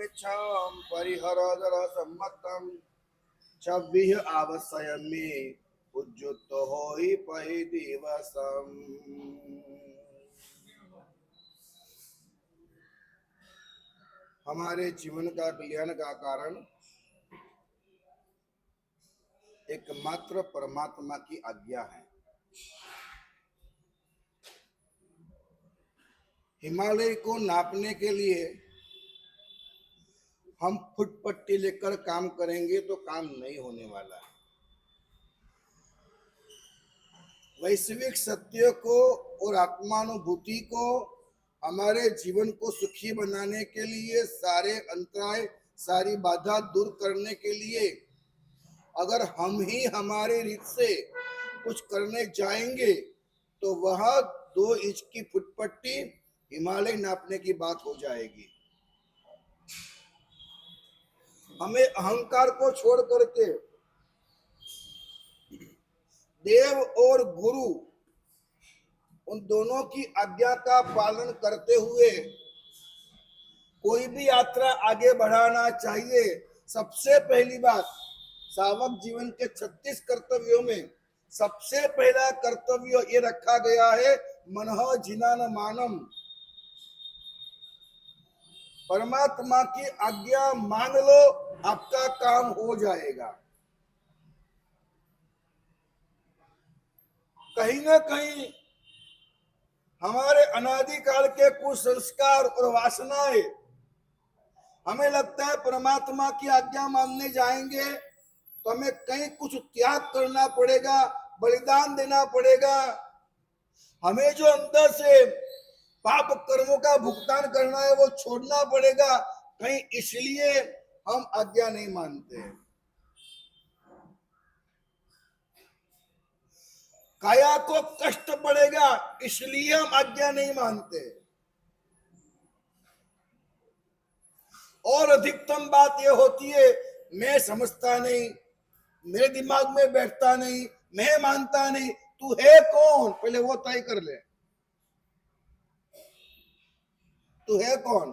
मिच्छाम परिहरदर सम्मतम छब्बीह आवश्य में उज्जुत होई पहि दिवसम। हमारे जीवन का कल्याण का कारण एकमात्र परमात्मा की आज्ञा है। हिमालय को नापने के लिए हम फुटपट्टी लेकर काम करेंगे तो काम नहीं होने वाला है। वैश्विक सत्य को और आत्मानुभूति को हमारे जीवन को सुखी बनाने के लिए, सारे अंतराय सारी बाधा दूर करने के लिए अगर हम ही हमारे रीत से कुछ करने जाएंगे तो वह 2 इंच की फुटपट्टी हिमालय नापने की बात हो जाएगी। हमें अहंकार को छोड़ करके देव और गुरु उन दोनों की आज्ञा का पालन करते हुए कोई भी यात्रा आगे बढ़ाना चाहिए। सबसे पहली बात, सावक जीवन के 36 कर्तव्यों में सबसे पहला कर्तव्य ये रखा गया है, मनः जिनान मानम। परमात्मा की आज्ञा मान लो, आपका काम हो जाएगा। कहीं ना कहीं हमारे अनादिकाल के कुछ संस्कार और वासनाएं, हमें लगता है परमात्मा की आज्ञा मानने जाएंगे तो हमें कहीं कुछ त्याग करना पड़ेगा, बलिदान देना पड़ेगा, हमें जो अंदर से पाप कर्मों का भुगतान करना है वो छोड़ना पड़ेगा, कहीं इसलिए हम आज्ञा नहीं मानते। काया को कष्ट पड़ेगा इसलिए हम आज्ञा नहीं मानते। और अधिकतम बात यह होती है, मैं समझता नहीं, मेरे दिमाग में बैठता नहीं, मैं मानता नहीं। तू है कौन, पहले वो तय कर ले। तू है कौन,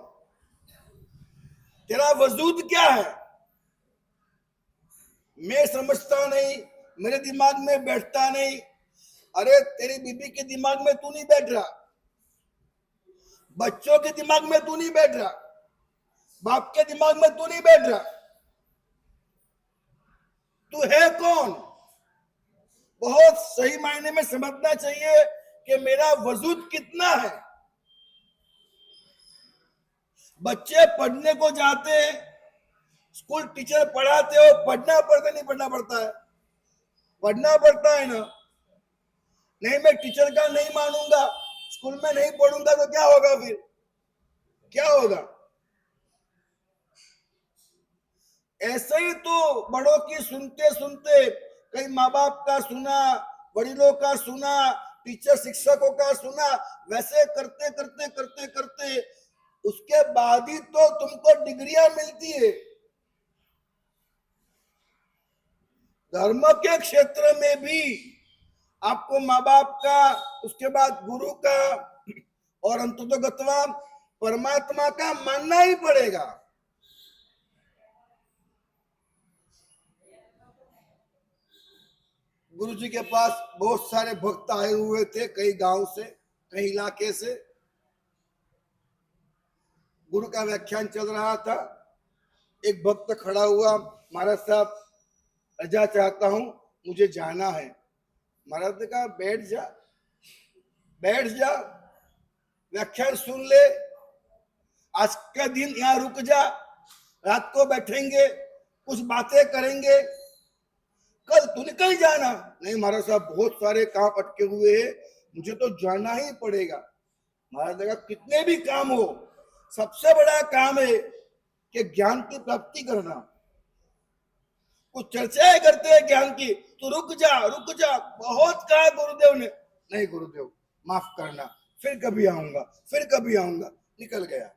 तेरा वजूद क्या है? मैं समझता नहीं, मेरे दिमाग में बैठता नहीं। अरे तेरी बीबी के दिमाग में तू नहीं बैठ रहा, बच्चों के दिमाग में तू नहीं बैठ रहा, बाप के दिमाग में तू नहीं बैठ रहा। तू है कौन? बहुत सही मायने में समझना चाहिए कि मेरा वजूद कितना है। बच्चे पढ़ने को जाते हैं, स्कूल टीचर पढ़ाते हो, पढ़ना पड़ता नहीं पढ़ना पड़ता है? पढ़ना पड़ता है ना। नहीं मैं टीचर का नहीं मानूंगा, स्कूल में नहीं पढ़ूंगा तो क्या होगा? फिर क्या होगा? ऐसे ही तो बड़ों की सुनते सुनते, कई माँ बाप का सुना, वडीलों का सुना, टीचर शिक्षकों का सुना, वैसे करते करते करते करते उसके बाद ही तो तुमको डिग्रियां मिलती है। धर्म के क्षेत्र में भी आपको माँ बाप का, उसके बाद गुरु का और अंततोगत्वा परमात्मा का मानना ही पड़ेगा। गुरु जी के पास बहुत सारे भक्त आए हुए थे, कई गांव से, कई इलाके से। गुरु का व्याख्यान चल रहा था, एक भक्त खड़ा हुआ, महाराज साहब रजा चाहता हूं, मुझे जाना है। महाराज ने कहा बैठ जा, बैठ जा, व्याख्यान सुन ले, आज का दिन यहाँ रुक जा, रात को बैठेंगे, कुछ बातें करेंगे, कल तू निकल जाना। नहीं महाराज साहब बहुत सारे काम अटके हुए हैं, मुझे तो जाना ही पड़ेगा। महाराज ने कहा कितने भी काम हो, सबसे बड़ा काम है कि ज्ञान की प्राप्ति करना। कुछ चर्चाएं करते हैं ज्ञान की, तो रुक जा रुक जा, बहुत कहा गुरुदेव ने। नहीं गुरुदेव माफ करना, फिर कभी आऊंगा, फिर कभी आऊंगा, निकल गया।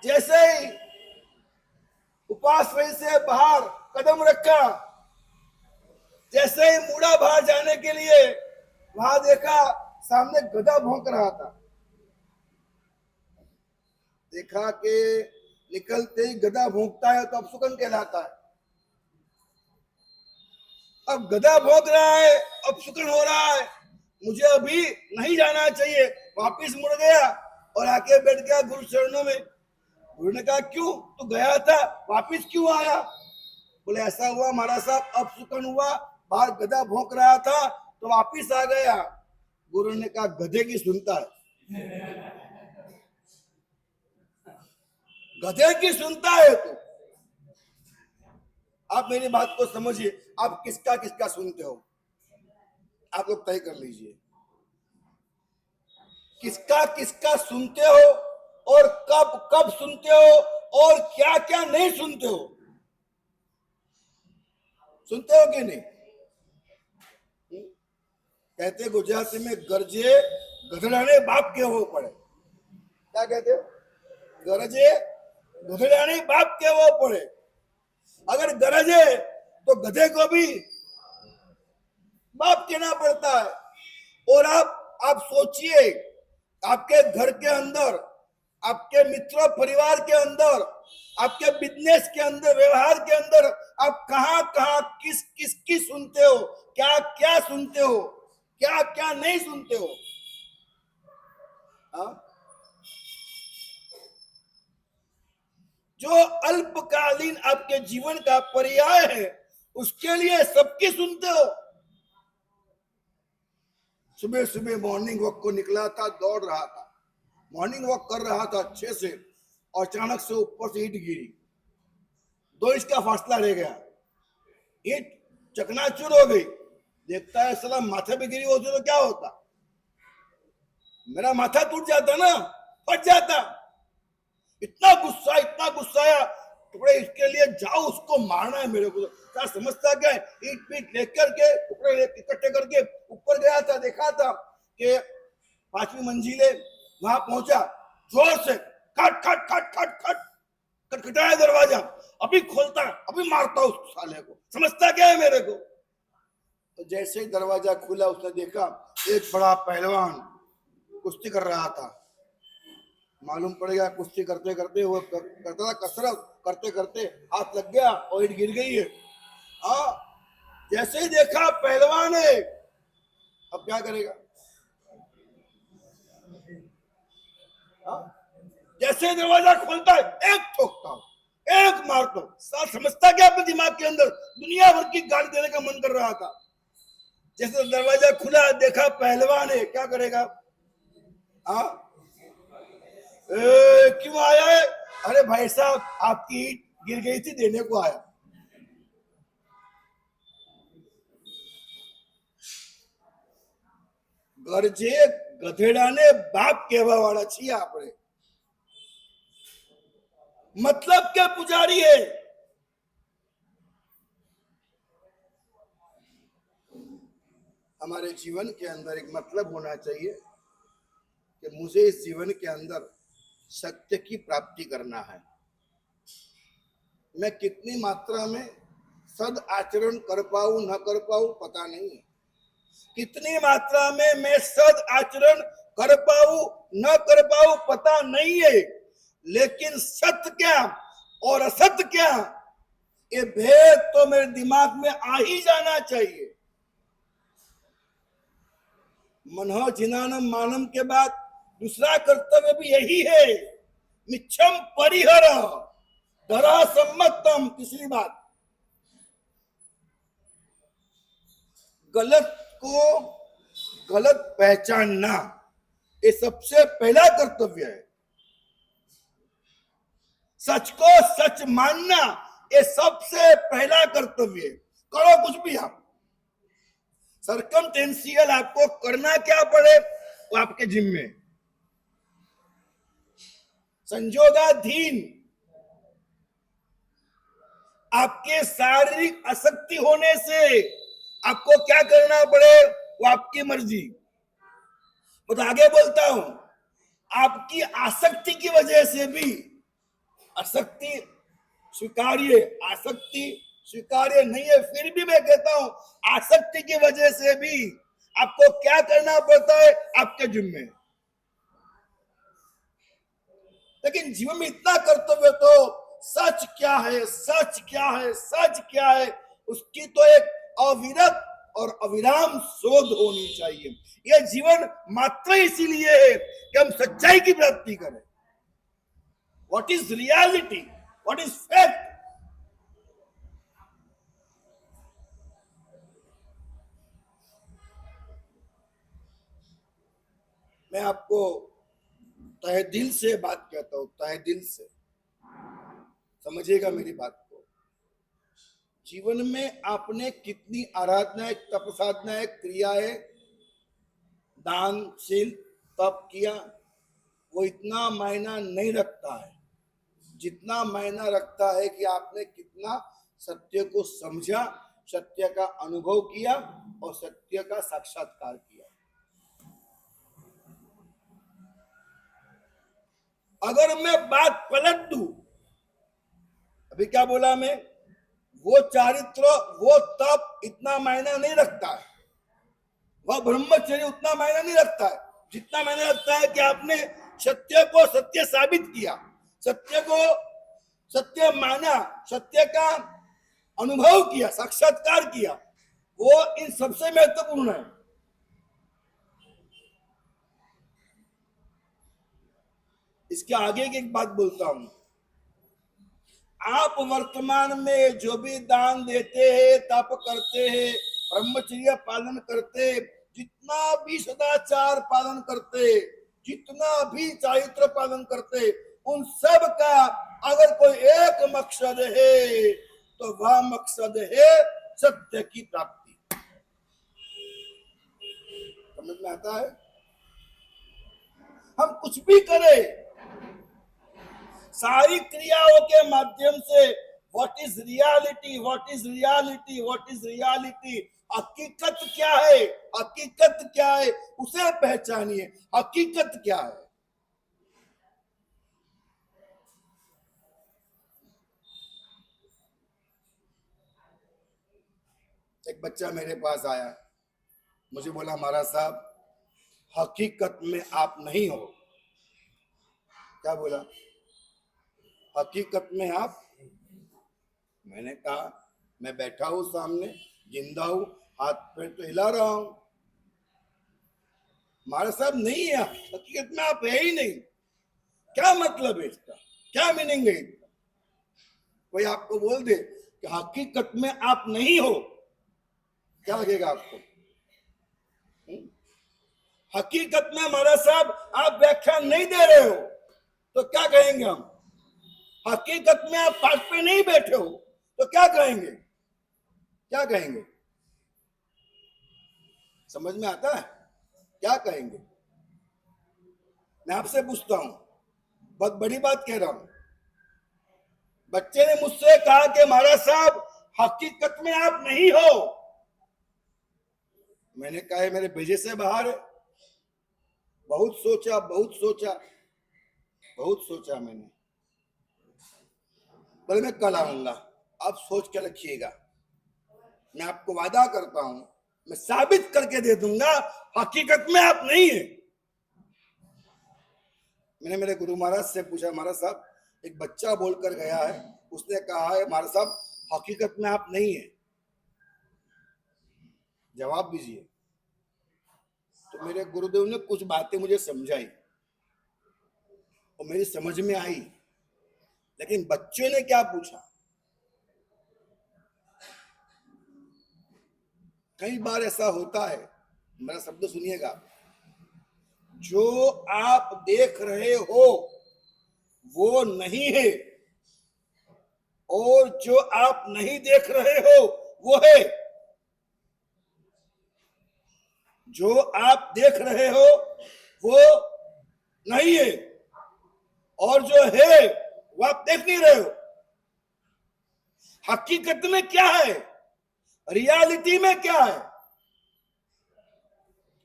जैसे ही उपासना से बाहर कदम रखा, जैसे ही मुड़ा बाहर जाने के लिए, वहां देखा सामने गधा भौंक रहा था। देखा कि निकलते ही गधा भौंकता है तो अपशुकन कहलाता है। अब गधा भौंक रहा है, अपशुकन हो रहा है, मुझे अभी नहीं जाना चाहिए। वापिस मुड़ गया और आके बैठ गया गुरु चरणों में। गुरु ने कहा क्यों, तू गया था, वापिस क्यों आया? बोले ऐसा हुआ महाराज साहब, अपशुकन हुआ, बाहर गधा भौंक रहा था तो वापिस आ गया। गुरु ने कहा गधे की सुनता है, गधे की सुनता है तू। आप मेरी बात को समझिए, आप किसका किसका सुनते हो, आप लोग तय कर लीजिए। किसका किसका सुनते हो और कब कब सुनते हो और क्या क्या नहीं सुनते हो। सुनते हो कि नहीं? कहते गुजराती में गरजे गधड़ाने बाप के हो पड़े। क्या कहते हो? गरजे गधड़ाने बाप के हो पड़े। अगर गरजे तो गधे को भी बाप कहना पड़ता है। और आप सोचिए, आपके घर के अंदर, आपके मित्र परिवार के अंदर, आपके बिजनेस के अंदर, व्यवहार के अंदर आप कहां कहां किस किस की सुनते हो, क्या क्या सुनते हो, क्या क्या नहीं सुनते हो। हा? जो अल्पकालीन आपके जीवन का पर्याय है उसके लिए सबकी सुनते हो। सुबह सुबह मॉर्निंग वॉक को निकला था, दौड़ रहा था, मॉर्निंग वॉक कर रहा था अच्छे से, और अचानक से ऊपर से ईंट गिरी, 2 इंच का फासला रह गया, ईंट चकनाचूर हो गई। देखता है साला माथे पे गिरी होती तो क्या होता, मेरा माथा टूट जाता ना, फट जाता। इतना गुस्सा आया, टुकड़े इसके लिए जाओ, उसको मारना है मेरे को। क्या समझता क्या है, ईट पीट लेकर के टुकड़े इकट्ठे करके ऊपर गया था, देखा था कि 5वीं मंजिले, वहां पहुंचा, जोर से खट खट खट खट खट खटखटाया दरवाजा, अभी खोलता, अभी मारता उस साले को, समझता क्या है मेरे को। तो जैसे ही दरवाजा खुला उसने देखा एक बड़ा पहलवान कुश्ती कर रहा था। मालूम पड़ेगा कुश्ती करते करते वो करता था, कसरत करते करते हाथ लग गया और ईंट गिर गई है। जैसे ही देखा पहलवान है, अब क्या करेगा? जैसे दरवाजा खोलता है, एक ठोकता हूं, एक मारता हूं। समझता क्या अपने दिमाग के अंदर दुनिया भर की गाली देने का मन कर रहा था। जैसे दरवाजा खुला, देखा पहलवान है, क्या करेगा? क्यों आया है? अरे भाई साहब, आपकी ईंट गिर गई थी, देने को आया। गरजे गधेड़ाने बाप कहवा वाला छी आपने, मतलब क्या पुजारी है। हमारे जीवन के अंदर एक मतलब होना चाहिए कि मुझे इस जीवन के अंदर सत्य की प्राप्ति करना है। मैं कितनी मात्रा में सद आचरण कर पाऊं न कर पाऊं पता नहीं है, कितनी मात्रा में मैं सद आचरण कर पाऊं न कर पाऊं पता नहीं है, लेकिन सत्य क्या और असत्य क्या, ये भेद तो मेरे दिमाग में आ ही जाना चाहिए। मनः जिनानम मानम के बाद दूसरा कर्तव्य भी यही है, मिच्छम परिहर धरा सम्मतम। तीसरी बात, गलत को गलत पहचानना, ये सबसे पहला कर्तव्य है। सच को सच मानना, ये सबसे पहला कर्तव्य है। करो कुछ भी आप, सर्कमटेंशियल आपको करना क्या पड़े वो आपके जिम्मे, संजोगाधीन आपके शारीरिक आसक्ति होने से आपको क्या करना पड़े वो आपकी मर्जी। मैं तो आगे बोलता हूं, आपकी आसक्ति की वजह से भी, आसक्ति स्वीकार्य, आसक्ति स्वीकार्य नहीं है, फिर भी मैं कहता हूं आसक्ति की वजह से भी आपको क्या करना पड़ता है आपके जिम्मे। लेकिन जीवन में इतना कर्तव्य तो सच क्या है, सच क्या है, सच क्या है, उसकी तो एक अविरत और अविराम शोध होनी चाहिए। यह जीवन मात्र इसीलिए है कि हम सच्चाई की प्राप्ति करें। What is reality, what is fact. मैं आपको तहे दिल से बात कहता हूं, तहे दिल से समझिएगा मेरी बात को। जीवन में आपने कितनी आराधनाएं, तप साधनाएं, क्रियाएं, दानशील तप किया, वो इतना मायना नहीं रखता है जितना मायना रखता है कि आपने कितना सत्य को समझा, सत्य का अनुभव किया और सत्य का साक्षात्कार किया। अगर मैं बात पलट दूं, अभी क्या बोला मैं, वो चारित्र, वो तप इतना मायना नहीं रखता है, वह ब्रह्मचर्य उतना मायना नहीं रखता है जितना मायना रखता है कि आपने सत्य को सत्य साबित किया, सत्य को सत्य माना, सत्य का अनुभव किया, साक्षात्कार किया। वो इन सबसे महत्वपूर्ण है। इसके आगे की एक बात बोलता हूं। आप वर्तमान में जो भी दान देते हैं, तप करते हैं, ब्रह्मचर्य पालन करते, जितना भी सदाचार पालन करते, जितना भी चारित्र पालन करते, उन सब का अगर कोई एक मकसद है तो वह मकसद है सत्य की प्राप्ति। समझ में आता है? हम कुछ भी करें, सारी क्रियाओं के माध्यम से what is reality, what is reality, what is reality, हकीकत क्या है, हकीकत क्या है, उसे पहचानिए। हकीकत क्या है? एक बच्चा मेरे पास आया, मुझे बोला महाराज साहब हकीकत में आप नहीं हो। क्या बोला? हकीकत में आप। मैंने कहा मैं बैठा हूं सामने, जिंदा हूं, हाथ पैर तो हिला रहा हूं। महाराज साहब नहीं है, हकीकत में आप है ही नहीं। क्या मतलब है इसका, क्या मीनिंग है इसका? कोई आपको बोल दे कि हकीकत में आप नहीं हो, क्या लगेगा आपको? हकीकत में महाराज साहब आप व्याख्यान नहीं दे रहे हो तो क्या कहेंगे हम? हकीकत में आप पाठ पे नहीं बैठे हो तो क्या कहेंगे, क्या कहेंगे? समझ में आता है क्या कहेंगे? मैं आपसे पूछता हूं, बहुत बड़ी बात कह रहा हूं। बच्चे ने मुझसे कहा कि महाराज साहब हकीकत में आप नहीं हो। मैंने कहा है मेरे भेजे से बाहर है। बहुत सोचा, बहुत सोचा, बहुत सोचा मैंने। बोले मैं कल आऊंगा, आप सोच के रखिएगा, मैं आपको वादा करता हूं मैं साबित करके दे दूंगा हकीकत में आप नहीं है। मैंने मेरे गुरु महाराज से पूछा, महाराज साहब एक बच्चा बोलकर गया है, उसने कहा है महाराज साहब हकीकत में आप नहीं है, जवाब दीजिए। तो मेरे गुरुदेव ने कुछ बातें मुझे समझाई और मेरी समझ में आई, लेकिन बच्चे ने क्या पूछा? कई बार ऐसा होता है, मेरा शब्द सुनिएगा, जो आप देख रहे हो वो नहीं है और जो आप नहीं देख रहे हो वो है। जो आप देख रहे हो वो नहीं है और जो है वो आप देख नहीं रहे हो। हकीकत में क्या है, रियलिटी में क्या है?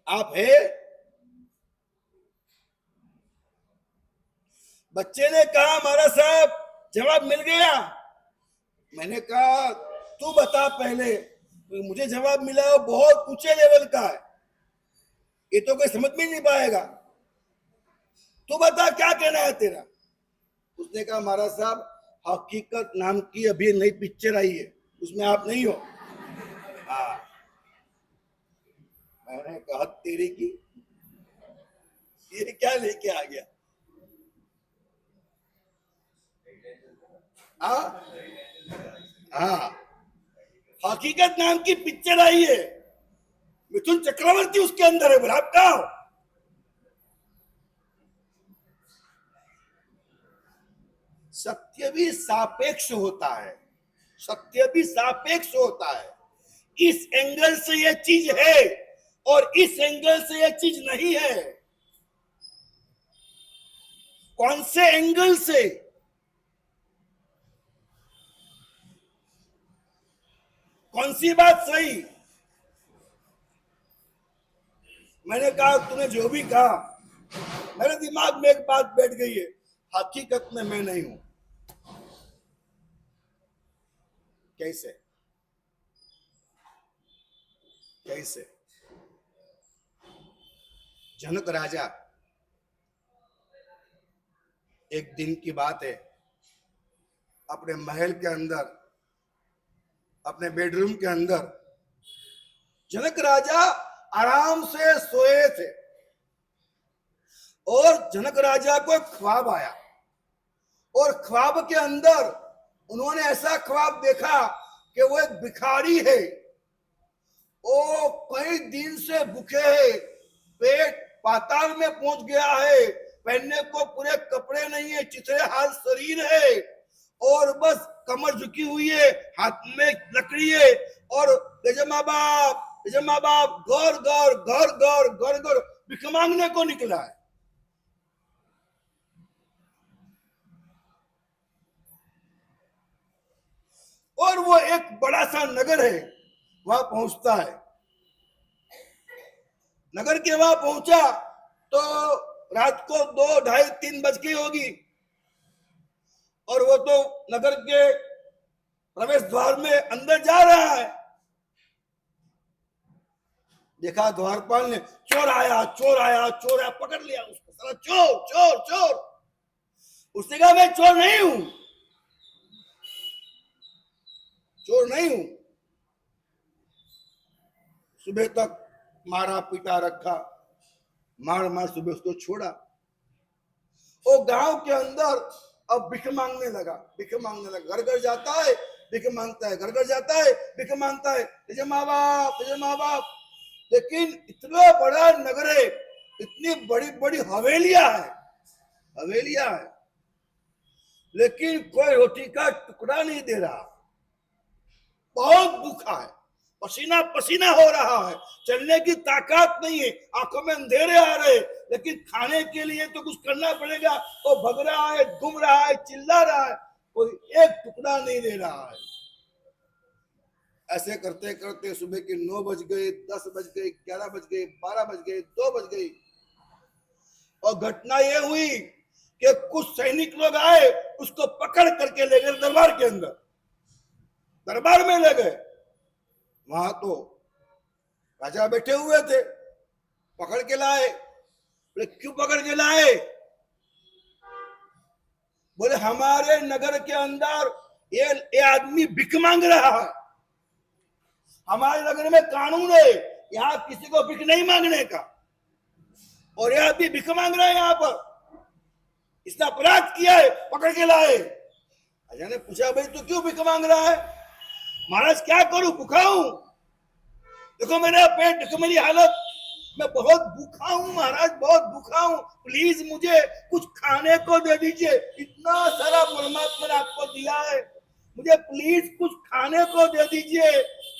आप है। बच्चे ने कहा महाराज साहब जवाब मिल गया। मैंने कहा तू बता पहले, मुझे जवाब मिला वो बहुत ऊंचे लेवल का है, ये तो कोई समझ में नहीं पाएगा। तू बता क्या कहना है तेरा। उसने कहा महाराज साहब हकीकत नाम की अभी नई पिक्चर आई है, उसमें आप नहीं हो। हाँ, मैंने कहा तेरी की ये क्या लेके आ गया। हाँ हाँ, हकीकत नाम की पिक्चर आई है, मिथुन चक्रवर्ती उसके अंदर है, बोला आप कहा हो। सत्य भी सापेक्ष होता है, सत्य भी सापेक्ष होता है। इस एंगल से यह चीज है और इस एंगल से यह चीज नहीं है। कौन से एंगल से? कौन सी बात सही? मैंने कहा तूने जो भी कहा, मेरे दिमाग में एक बात बैठ गई है, हकीकत में मैं नहीं हूं। कैसे कैसे? जनक राजा, एक दिन की बात है, अपने महल के अंदर, अपने बेडरूम के अंदर जनक राजा आराम से सोए थे और जनक राजा को एक ख्वाब आया और ख्वाब के अंदर उन्होंने ऐसा ख्वाब देखा कि वो एक भिखारी है, वो कई दिन से भूखे है, पेट पाताल में पहुंच गया है, पहनने को पूरे कपड़े नहीं है, चिथड़े हाल शरीर है और बस कमर झुकी हुई है, हाथ में लकड़ी है और गजमा बाप गौर गौर गौर गौर गौर गौर भिख मांगने को निकला है। और वो एक बड़ा सा नगर है, वहां पहुंचता है। नगर के वहां पहुंचा तो रात को 2, 2:30, 3 बज गई होगी और वो तो नगर के प्रवेश द्वार में अंदर जा रहा है। देखा द्वारपाल ने, चोर आया चोर आया चोर आया, पकड़ लिया उसको, साला चोर चोर चोर। उसने कहा मैं चोर नहीं हूं, चोर नहीं हूं। सुबह तक मारा पीटा रखा, मार मार सुबह उसको छोड़ा। वो गांव के अंदर अब भिख मांगने लगा, भिख मांगने लगा, घर घर जाता है भिख मांगता है, घर घर जाता है भिख मांगता है, तुझे माँ बाप। लेकिन इतना बड़ा नगर है, इतनी बड़ी बड़ी हवेलियां है, लेकिन कोई रोटी का टुकड़ा नहीं दे रहा। बहुत भूखा है, पसीना पसीना हो रहा है, चलने की ताकत नहीं है, आंखों में अंधेरे आ रहे, लेकिन खाने के लिए तो कुछ करना पड़ेगा। वो भग रहा है, घूम रहा है, चिल्ला रहा है, कोई एक टुकड़ा नहीं दे रहा है। ऐसे करते करते सुबह के 9 बज गए, 10 बज गए, 11 बज गए, 12 बज गए, 2 बज गई और घटना ये हुई कि कुछ सैनिक लोग आए, उसको पकड़ करके ले गए दरबार के अंदर, दरबार में ले गए। वहां तो राजा बैठे हुए थे, पकड़ के लाए। बोले क्यों पकड़ के लाए? बोले हमारे नगर के अंदर ये आदमी भिख मांग रहा है, हमारे नगर में कानून है यहाँ किसी को भिख नहीं मांगने का, और यह आदमी भिख मांग रहा है यहाँ पर, इसने अपराध किया है, पकड़ के लाए। राजा ने पूछा भाई तू क्यों भिख मांग रहा है? महाराज क्या करूं, भूखा हूं, देखो मेरा पेट, देखो मेरी हालत, मैं बहुत भूखा हूं महाराज, बहुत भूखा हूं, प्लीज मुझे कुछ खाने को दे दीजिए, इतना सारा परमात्मा ने आपको दिया है, मुझे प्लीज कुछ खाने को दे दीजिए,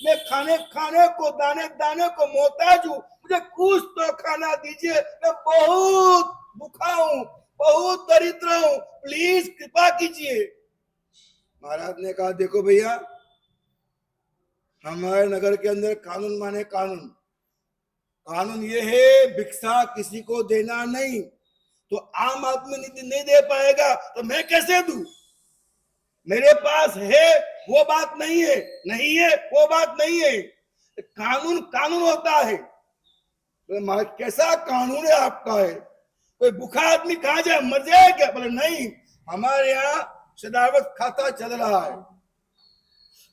मैं खाने को दाने दाने को मोहताज हूं, मुझे कुछ तो खाना दीजिए, मैं बहुत भूखा हूं, बहुत दरिद्र हूं, प्लीज कृपा कीजिए। महाराज ने कहा देखो भैया, हमारे नगर के अंदर कानून माने कानून, कानून ये है भिक्षा किसी को देना नहीं, तो आम आदमी नहीं दे पाएगा तो मैं कैसे दूं? मेरे पास है वो बात नहीं है, नहीं है वो बात नहीं है, कानून कानून होता है। तो कैसा कानून है आपका है? कोई भूखा आदमी कहाँ जाए, मर जाए क्या? बोले नहीं, हमारे यहाँ सदावत खाता चल रहा है।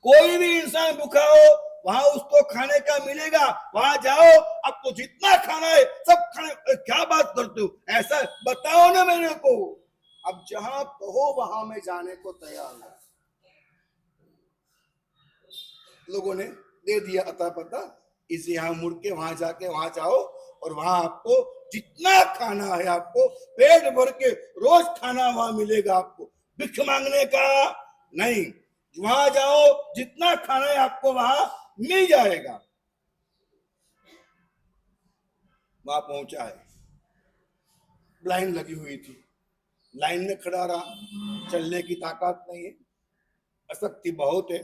कोई भी इंसान भूखा हो वहां उसको खाने का मिलेगा, वहां जाओ, आपको जितना खाना है सब खाने। क्या बात करते हो, ऐसा बताओ ना मेरे को। अब जहां कहो वहां में जाने को तैयार है। लोगों ने दे दिया अता पता, इस यहाँ मुड़ के वहां जाके वहां जाओ और वहां आपको जितना खाना है आपको पेट भर के रोज खाना वहां मिलेगा आपको, भिख मांगने का नहीं। वहां जाओ जितना खाना है आपको वहां मिल जाएगा। वहां पहुंचा है, लाइन लगी हुई थी, लाइन में खड़ा रहा। चलने की ताकत नहीं है, अशक्ति बहुत है,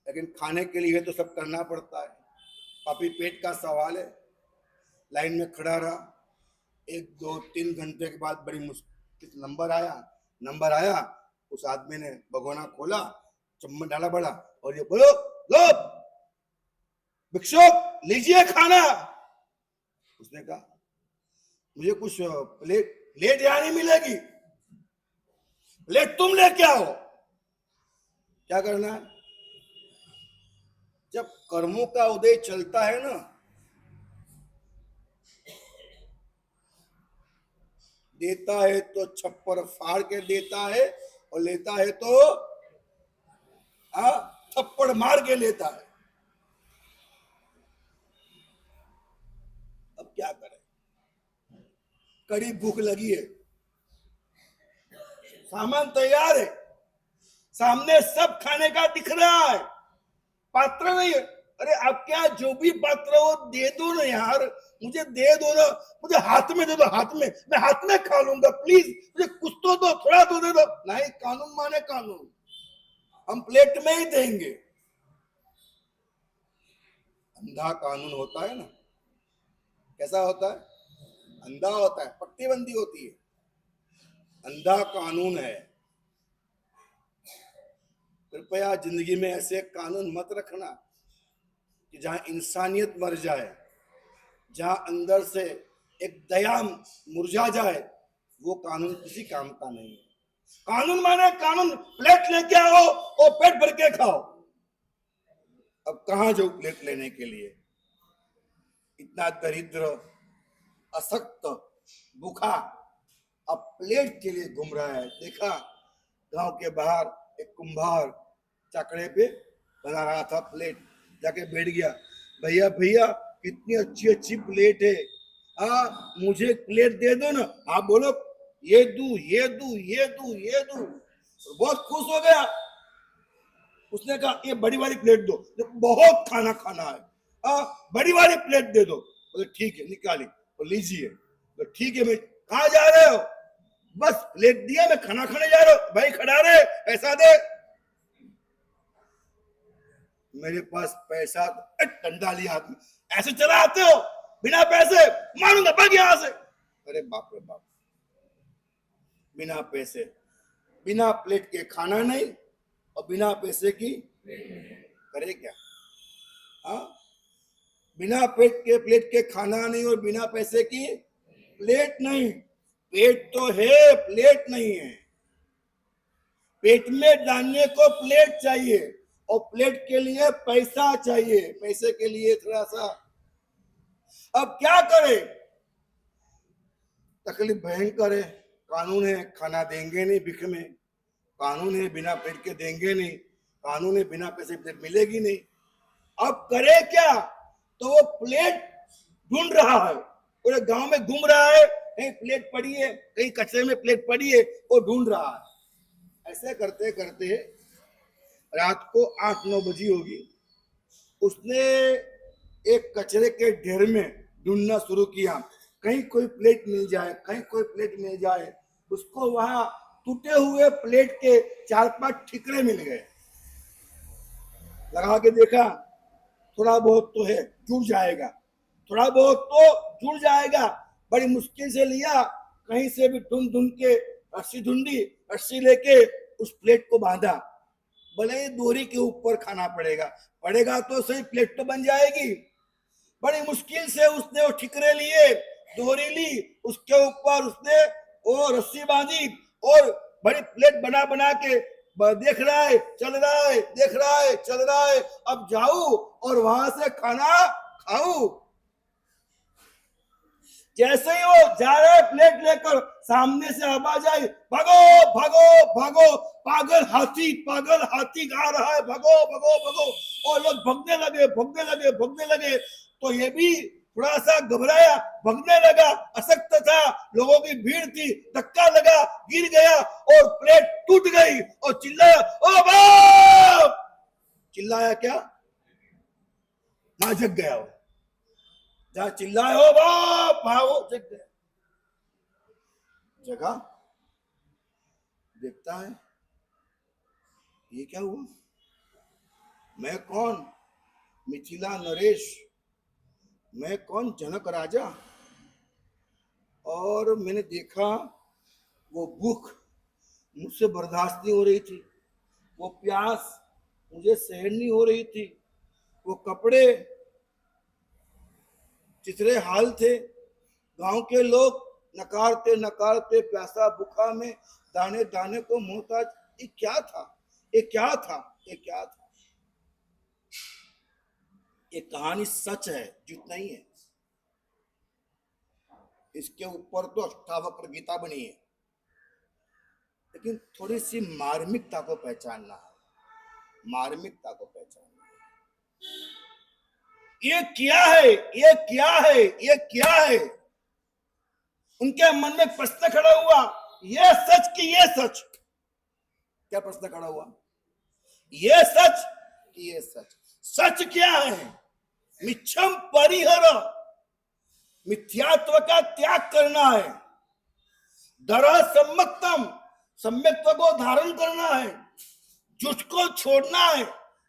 लेकिन खाने के लिए तो सब करना पड़ता है। काफी पेट का सवाल है। लाइन में खड़ा रहा। 1 2 3 घंटे के बाद बड़ी मुश्किल नंबर आया। उस आदमी ने भगोना खोला, चम्मच डाला बड़ा और ये बोलो, लो भिक्षुक लीजिए खाना। उसने कहा मुझे कुछ प्लेट यहाँ नहीं मिलेगी, प्लेट तुम लेके आओ। क्या करना है, जब कर्मों का उदय चलता है ना, देता है तो छप्पर फाड़ के देता है और लेता है तो थप्पड़ मार के लेता है। अब क्या करें, कड़ी भूख लगी है, सामान तैयार है, सामने सब खाने का दिख रहा है, पात्र नहीं है। अरे आप क्या जो भी पात्र हो दे दो ना यार, मुझे दे दो ना, मुझे हाथ में दे दो, हाथ में, मैं हाथ में खा लूंगा, प्लीज मुझे कुछ तो दो, थोड़ा तो दे दो। नहीं, कानून माने कानून, हम प्लेट में ही देंगे। अंधा कानून होता है ना, कैसा होता है, अंधा होता है, पट्टीबंदी होती है, अंधा कानून है। कृपया जिंदगी में ऐसे कानून मत रखना कि जहां इंसानियत मर जाए, जहां अंदर से एक दया मुरझा जाए, वो कानून किसी काम का नहीं है। कानून माने कानून, प्लेट लेके आओ और पेट भर के खाओ। अब कहां जाओ प्लेट लेने के लिए, इतना दरिद्र असक्त भूखा अब प्लेट के लिए घूम रहा है। देखा गांव के बाहर एक कुंभार चकड़े पे बना रहा था प्लेट, जाके बैठ गया, भैया भैया कितनी अच्छी अच्छी प्लेट है, मुझे प्लेट दे दो ना। आप बोलो ये दू ये दू ये दू ये दू, बहुत खुश हो गया। उसने कहा ये बड़ी वाली प्लेट दो, बहुत खाना खाना है, बड़ी वाली प्लेट दे दो। बोले ठीक है, निकाली तो लीजिए। तो ठीक है, मैं कहाँ जा रहे हो, बस प्लेट दिया, मैं खाना खाने जा रहा हूं। भाई खड़ा रहे, पैसा दे। मेरे पास पैसा, डंडा लिया हाथ में, ऐसे चला आते हो बिना पैसे, मारूंगा, भाग यहां से। अरे बाप रे बाप, बिना पैसे, बिना प्लेट के खाना नहीं और बिना पैसे की करे क्या। हाँ, बिना प्लेट के खाना नहीं और बिना पैसे की प्लेट नहीं। पेट तो है, प्लेट नहीं है। पेट में डालने को प्लेट चाहिए और प्लेट के लिए पैसा चाहिए, पैसे के लिए थोड़ा सा। अब क्या करे, तकलीफ भयंकर है। कानून है खाना देंगे नहीं भिख में, कानून है बिना पेट के देंगे नहीं, कानून है बिना पैसे प्लेट मिलेगी नहीं। अब करे क्या, तो वो प्लेट ढूंढ रहा है, पूरे गांव में घूम रहा है, कहीं प्लेट पड़ी है, कहीं कचरे में प्लेट पड़ी है, वो ढूंढ रहा है। ऐसे करते करते रात को 8 9 बजी होगी, उसने एक कचरे के ढेर में ढूंढना शुरू किया, कहीं कोई प्लेट मिल जाए, कहीं कोई प्लेट मिल जाए। उसको वहां टूटे हुए प्लेट के 4 5 ठिकरे मिल गए। लगा के देखा, थोड़ा बहुत तो है, जुड़ जाएगा, थोड़ा बहुत तो जुड़ जाएगा। बड़ी मुश्किल से लिया, कहीं से भी ढूंढ ढूंढ के रस्सी ढूंढी, रस्सी लेके उस प्लेट को बांधा। भले ही दोरी के ऊपर खाना पड़ेगा तो सही, प्लेट तो बन जाएगी। बड़ी मुश्किल से उसने वो ठिकरे लिए, दोरी ली, उसके ऊपर उसने वो रस्सी बांधी और बड़ी प्लेट बना बना के देख रहा है, चल रहा है, देख रहा है, चल रहा है। अब जाऊं और वहां से खाना खाऊं। जैसे ही वो जा रहा है प्लेट लेकर, सामने से आवाज आई, भागो भागो भागो, पागल हाथी गा रहा है, भगो भगो भगो। और लोग भगने लगे, भगने लगे, भगने लगे। तो ये भी थोड़ा सा घबराया, भगने लगा, अशक्त था, लोगों की भीड़ थी, धक्का लगा, गिर गया और प्लेट टूट गई और चिल्लाया, ओ बाप! चिल्लाया क्या? वहां जग गया वो, जहां चिल्लाए हो बाप, वहां वो जग गया। जगह देखता है, ये क्या हुआ? मैं कौन? मिथिला नरेश। मैं कौन? जनक राजा। और मैंने देखा वो भूख मुझसे बर्दाश्त नहीं हो रही थी, वो प्यास मुझे सहन नहीं हो रही थी, वो कपड़े चिथड़े हाल थे, गांव के लोग नकारते नकारते प्यासा भूखा में दाने दाने को मोहताज। ये क्या था? ये क्या था? ये क्या था? ये कहानी सच है, झूठ नहीं है। इसके ऊपर तो अष्टावक्र गीता बनी है, लेकिन थोड़ी सी मार्मिकता को पहचानना है, मार्मिकता को पहचानना है। ये क्या है? ये क्या है? ये क्या है? उनके मन में प्रश्न खड़ा हुआ, ये सच कि ये सच? क्या प्रश्न खड़ा हुआ? ये सच कि ये सच? सच क्या है? मिच्छम परिहर, मिथ्यात्व का त्याग करना है। दरा सम्मतम, सम्यक्त्व को धारण करना है। झूठ को छोड़ना है,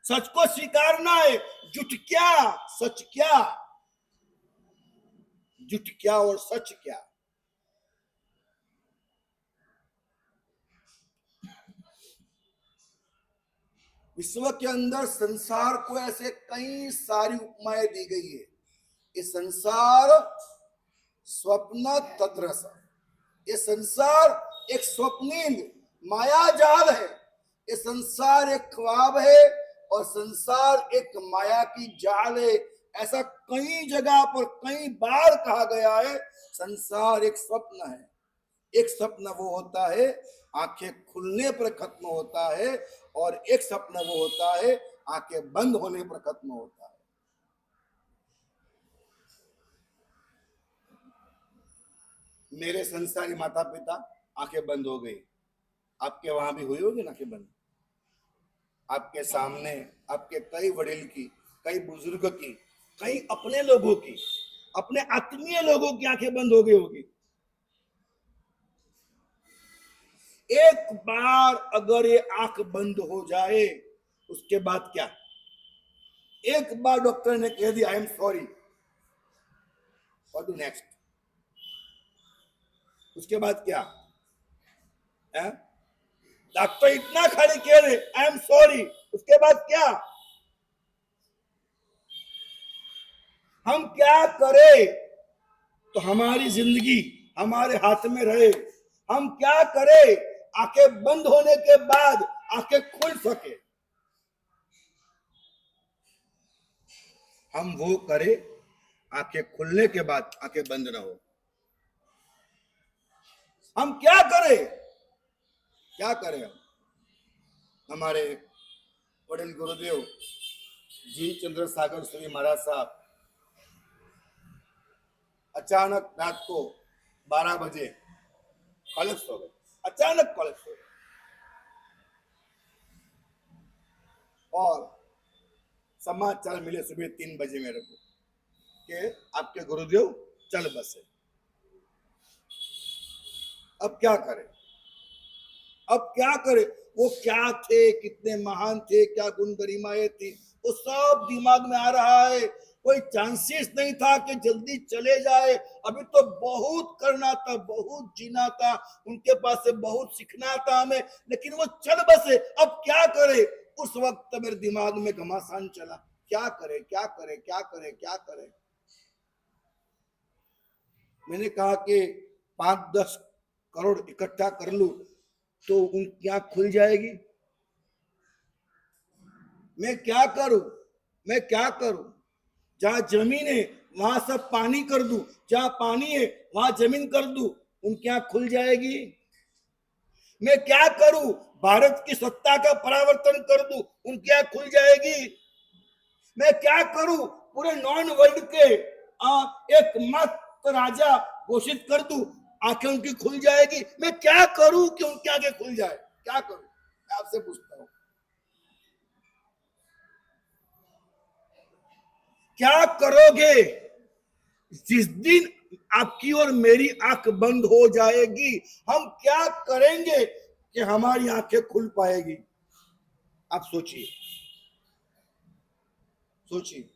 सच को स्वीकारना है। झूठ क्या, सच क्या? झूठ क्या और सच क्या? विश्व के अंदर संसार को ऐसे कई सारी उपमाएं दी गई है। ये संसार स्वप्न तद्रस, ये संसार एक स्वप्निल माया जाल है। ये संसार एक ख्वाब है और संसार एक माया की जाल है। ऐसा कई जगह पर कई बार कहा गया है। संसार एक स्वप्न है। एक स्वप्न वो होता है आंखें खुलने पर खत्म होता है, और एक स्वप्न वो होता है आंखें बंद होने पर खत्म होता है। मेरे संसारी माता पिता आंखें बंद हो गई, आपके वहां भी हुई होगी ना आंखें बंद? आपके सामने आपके कई वडील की, कई बुजुर्ग की, कई अपने लोगों की, अपने आत्मीय लोगों की आंखें बंद हो गई होगी। एक बार अगर ये आंख बंद हो जाए, उसके बाद क्या? एक बार डॉक्टर ने कह दिया I am sorry, what do next? उसके बाद क्या है? डॉक्टर इतना खाली कह रहे आई एम सॉरी, उसके बाद क्या? हम क्या करें तो हमारी जिंदगी हमारे हाथ में रहे? हम क्या करें आंखें बंद होने के बाद आंखें खुल सके? हम वो करें आंखें खुलने के बाद आंखें बंद ना हो। हम क्या करें? क्या करें? हमारे वडील गुरुदेव जी चंद्र सागर श्री महाराज साहब अचानक रात को 12 बजे कॉलेज हो गए। अचानक कॉलेज हो गए और समाचार मिले सुबह 3 बजे मेरे को कि आपके गुरुदेव चल बसे। अब क्या करें? अब क्या करें? वो क्या थे, कितने महान थे, क्या गुण गरिमाएं थी, वो सब दिमाग में आ रहा है। कोई चांसेस नहीं था कि जल्दी चले जाए। अभी तो बहुत करना था, बहुत जीना था, उनके पास से बहुत सीखना था हमें, लेकिन वो चल बसे। अब क्या करे? उस वक्त मेरे दिमाग में घमासान चला, क्या करे, क्या करे, क्या करे, क्या करे? मैंने कहा कि 5-10 करोड़ इकट्ठा कर लूं तो उनकी आंख खुल जाएगी। मैं क्या करूं, मैं क्या करूं? जहां जमीन है वहां सब पानी कर दूं, जहां पानी है वहां जमीन कर दूं, उनकी आंख खुल जाएगी। मैं क्या करूं? भारत की सत्ता का परावर्तन कर दूं, उनकी आंख खुल जाएगी। मैं क्या करूं? पूरे नॉन वर्ल्ड के एकमात्र राजा घोषित कर दूं, आंखें उनकी खुल जाएगी। मैं क्या करूं कि उनकी आंखें खुल जाए? क्या करूं? मैं आपसे पूछता हूं, क्या करोगे जिस दिन आपकी और मेरी आंख बंद हो जाएगी? हम क्या करेंगे कि हमारी आंखें खुल पाएगी? आप सोचिए, सोचिए।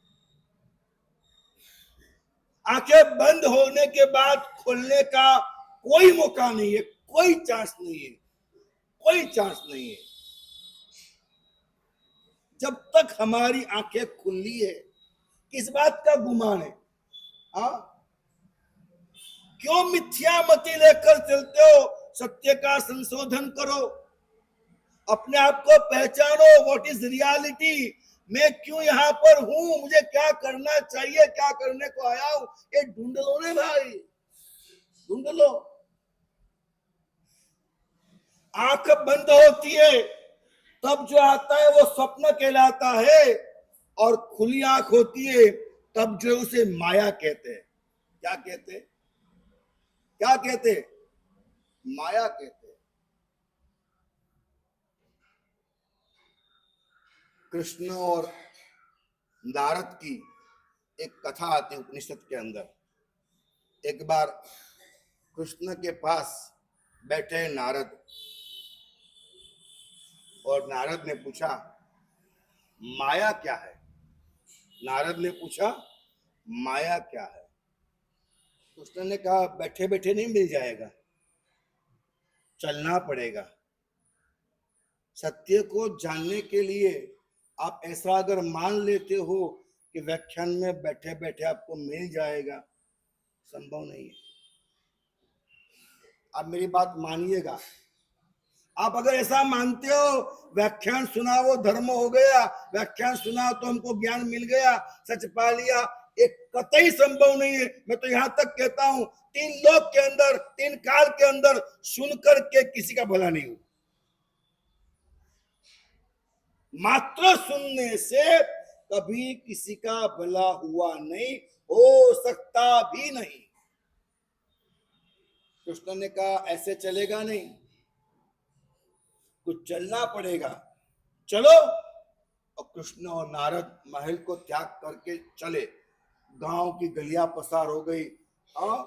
आंखें बंद होने के बाद खोलने का कोई मौका नहीं है, कोई चांस नहीं है, कोई चांस नहीं है। जब तक हमारी आंखें खुली है, किस बात का गुमान है? हाँ, क्यों मिथ्यामति लेकर चलते हो? सत्य का संशोधन करो, अपने आप को पहचानो। What is reality? मैं क्यों यहाँ पर हूं, मुझे क्या करना चाहिए, क्या करने को आया हूं, ये ढूंढ लो रे भाई, ढूंढ लो। आंख बंद होती है तब जो आता है वो स्वप्न कहलाता है, और खुली आंख होती है तब जो उसे माया कहते हैं। क्या कहते हैं? क्या कहते हैं? माया कहते हैं। कृष्ण और नारद की एक कथा आती है उपनिषद के अंदर। एक बार कृष्ण के पास बैठे नारद, और नारद ने पूछा माया क्या है? नारद ने पूछा माया क्या है? कृष्ण ने कहा बैठे बैठे नहीं मिल जाएगा, चलना पड़ेगा। सत्य को जानने के लिए आप ऐसा अगर मान लेते हो कि व्याख्यान में बैठे बैठे आपको मिल जाएगा, संभव नहीं है। आप मेरी बात मानिएगा। आप अगर ऐसा मानते हो व्याख्यान सुना वो धर्म हो गया, व्याख्यान सुना तो हमको ज्ञान मिल गया, सच पा लिया, एक कतई संभव नहीं है। मैं तो यहां तक कहता हूं 3 लोक के अंदर, 3 काल के अंदर सुन करके किसी का भला नहीं हुआ। मात्र सुनने से कभी किसी का भला हुआ नहीं, हो सकता भी नहीं। कृष्ण ने कहा ऐसे चलेगा नहीं, कुछ चलना पड़ेगा, चलो। और कृष्ण और नारद महल को त्याग करके चले। गांव की गलियां पसार हो गई, हाँ,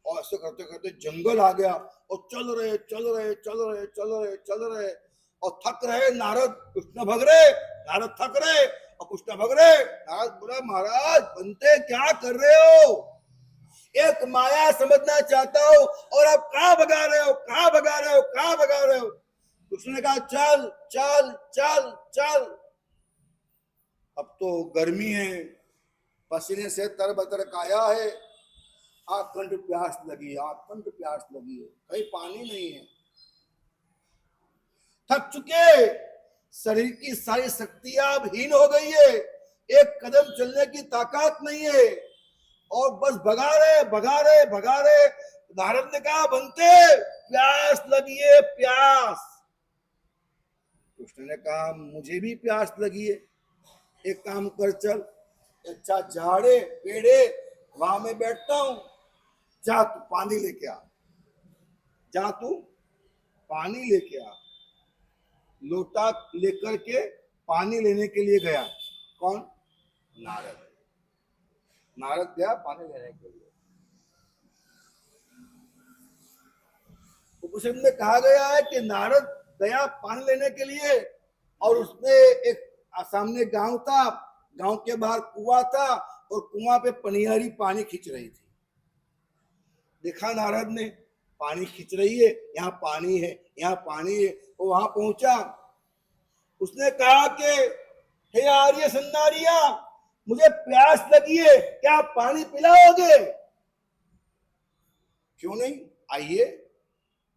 और ऐसे करते करते जंगल आ गया, और चल रहे चल रहे चल रहे चल रहे चल रहे, और थक रहे नारद, कृष्ण भग रहे, नारद थक रहे और कृष्ण भग रहे। नारद बोला महाराज बनते क्या कर रहे हो? एक माया समझना चाहता हूं और आप कहां भगा रहे हो, कहां भगा रहे हो, कहां भगा रहे हो? कृष्ण ने कहा चल चल चल चल। अब तो गर्मी है, पसीने से तरबतर काया है, आखंड प्यास लगी है, आखंड प्यास लगी है, कहीं पानी नहीं है, थक चुके, शरीर की सारी शक्तियां अब हीन हो गई है, एक कदम चलने की ताकत नहीं है, और बस भगा रहे भगा रहे भगा रहे। नारद ने कहा बनते प्यास लगी है, प्यास। कृष्ण ने कहा मुझे भी प्यास लगी है, एक काम कर चल, अच्छा झाड़े पेड़े वहां में बैठता हूं, जा तू पानी लेके आ, जा तू पानी लेके आ। लोटा लेकर के पानी लेने के लिए गया। कौन? नारद। नारद गया पानी लेने के लिए। उपनिषद में कहा गया है कि नारद गया पानी लेने के लिए, और उसने एक सामने गांव था, गांव के बाहर कुआं था, और कुआं पे पनियारी पानी खींच रही थी। देखा नारद ने पानी खींच रही है, यहाँ पानी है, यहाँ पानी है। वो वहां पहुंचा, उसने कहा कि हे आर्य सन्नारिया, मुझे प्यास लगी है, क्या आप पानी पिलाओगे? क्यों नहीं, आइए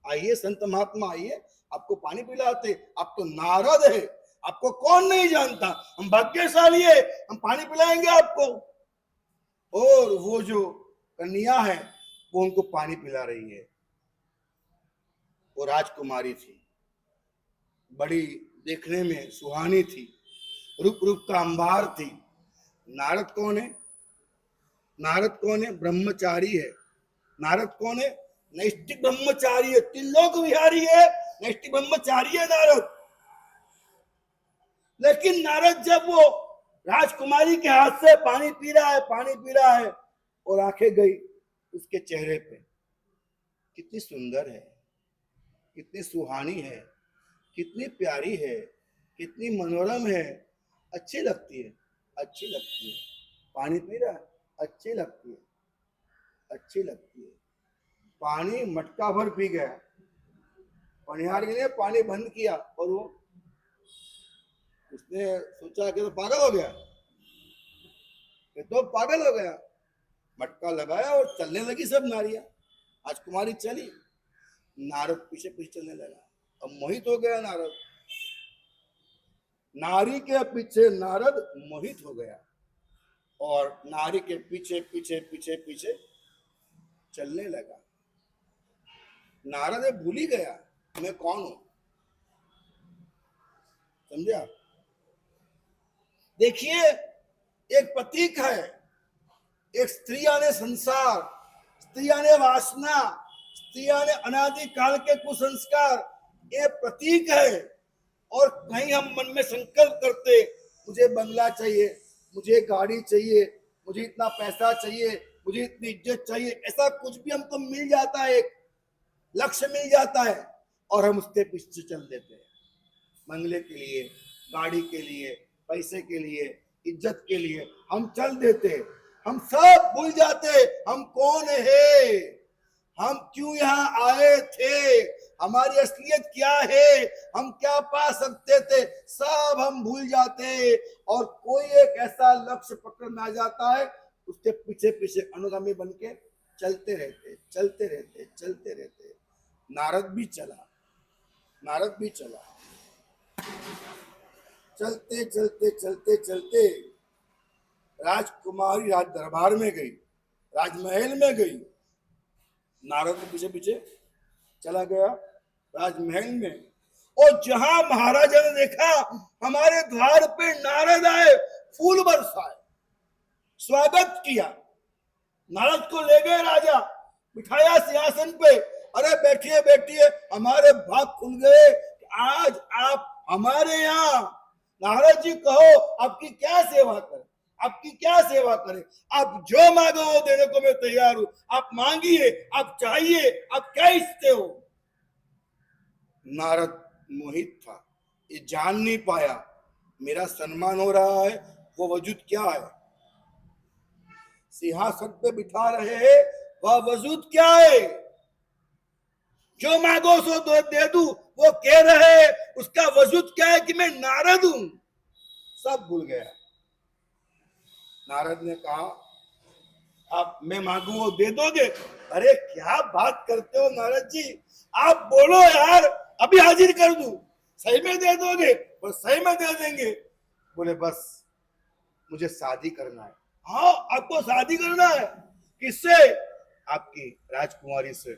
आइए संत महात्मा आइए, आपको पानी पिलाते, आप तो नारद है, आपको कौन नहीं जानता, हम भाग्यशाली है, हम पानी पिलाएंगे आपको। और वो जो कन्या है वो उनको पानी पिला रही है। वो राजकुमारी थी, बड़ी देखने में सुहानी थी, रूप रूप का अंबार थी। नारद कौन है? नारद कौन है? ब्रह्मचारी है। नारद कौन है? नैष्ठिक ब्रह्मचारी है, त्रिलोक विहारी है, नैष्ठिक ब्रह्मचारी है नारद। लेकिन नारद जब वो राजकुमारी के हाथ से पानी पी रहा है, पानी पी रहा है, और आंखें गई उसके चेहरे पे, कितनी सुंदर है, कितनी सुहानी है, कितनी प्यारी है, कितनी मनोरम है, अच्छी लगती है, अच्छी लगती है। पानी पी रहा है, अच्छी लगती है, अच्छी लगती है। पानी मटका भर पी गया, पनिहार ने पानी बंद किया और वो उसने सोचा कि तो पागल हो गया, ये तो पागल हो गया। मटका लगाया और चलने लगी सब नारियां। राजकुमारी चली, नारद पीछे पीछे चलने लगा। अब मोहित हो गया नारद, नारी के पीछे नारद मोहित हो गया और नारी के पीछे पीछे पीछे पीछे चलने लगा। नारद भूल ही गया मैं कौन हूं, समझा? देखिए, एक प्रतीक है, एक स्त्रियां ने संसार, स्त्रियां ने वासना, स्त्रियां ने अनादि काल के कुसंस्कार, ये प्रतीक है। और कहीं हम मन में संकल्प करते, मुझे बंगला चाहिए, मुझे गाड़ी चाहिए, मुझे इतना पैसा चाहिए, मुझे इतनी इज्जत चाहिए, ऐसा कुछ भी हमको मिल जाता है, एक लक्ष्य मिल जाता है और हम उसके पीछे चल देते हैं। बंगले के लिए, गाड़ी के लिए, पैसे के लिए, इज्जत के लिए हम चल देते, हम सब भूल जाते हम कौन है, हम क्यों यहाँ आए थे, हमारी असलियत क्या है, हम क्या पा सकते थे, सब हम भूल जाते। और कोई एक ऐसा लक्ष्य पकड़ में आ जाता है, उसके पीछे पीछे अनुगामी बन के चलते रहते, चलते रहते, चलते रहते। नारद भी चला, नारद भी चला, चलते चलते चलते चलते राजकुमारी राज दरबार में गई, राजमहल में गई। नारद के पीछे पीछे चला गया राजमहल में, और जहां महाराजा ने देखा हमारे द्वार पे नारद आए, फूल बरसाए, स्वागत किया। नारद को ले गए राजा, बिठाया सिंहासन पे, अरे बैठिए बैठिए, हमारे भाग खुल गए, आज आप हमारे यहाँ। नारद जी कहो आपकी क्या सेवा करें, आपकी क्या सेवा करें, आप जो मांगो वो देने को मैं तैयार हूं, आप मांगिए, आप चाहिए, आप क्या इच्छते हो। नारद मोहित था, ये जान नहीं पाया मेरा सम्मान हो रहा है, वो वजूद क्या है, सिंहासन पे बिठा रहे हैं, वह वजूद क्या है, जो मांगो सो दे दूं, वो कह रहे उसका वजूद क्या है कि मैं नारद हूं। सब भूल गया। नारद ने कहा आप मैं मांगू वो दे दोगे? अरे क्या बात करते हो नारद जी, आप बोलो यार, अभी हाजिर कर दूं, सही में दे दोगे? और सही में दे देंगे। बोले बस मुझे शादी करना है। हाँ आपको शादी करना है, किससे? आपकी राजकुमारी से।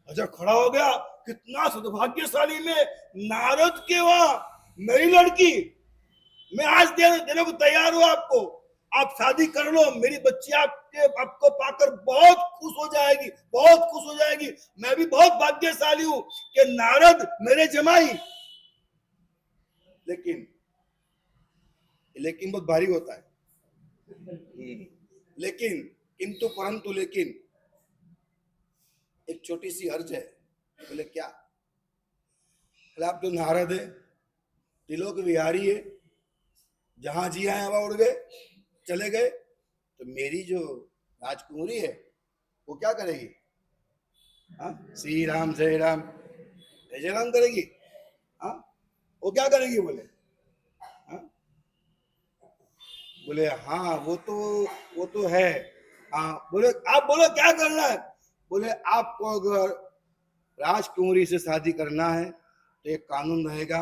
राजा खड़ा हो गया, कितना सौभाग्यशाली में नारद के वहां मेरी लड़की, मैं आज देने को तैयार हूं आपको, आप शादी कर लो, मेरी बच्ची आपको पाकर बहुत खुश हो जाएगी, बहुत खुश हो जाएगी, मैं भी बहुत भाग्यशाली हूं कि नारद मेरे जमाई। लेकिन लेकिन बहुत भारी होता है, लेकिन किंतु परंतु लेकिन एक छोटी सी अर्ज है। बोले क्या? आप तो नारद है, त्रिलोक विहारी है, जहां जी आए वहां उड़ गए, चले गए, तो मेरी जो राजकुमारी है वो क्या करेगी? श्री राम जय राम जय राम करेगी? हाँ वो क्या करेगी? बोले हाँ, बोले हाँ वो तो है। हाँ बोले आप बोलो क्या करना है? बोले आपको अगर राजकुमारी से शादी करना है तो एक कानून रहेगा,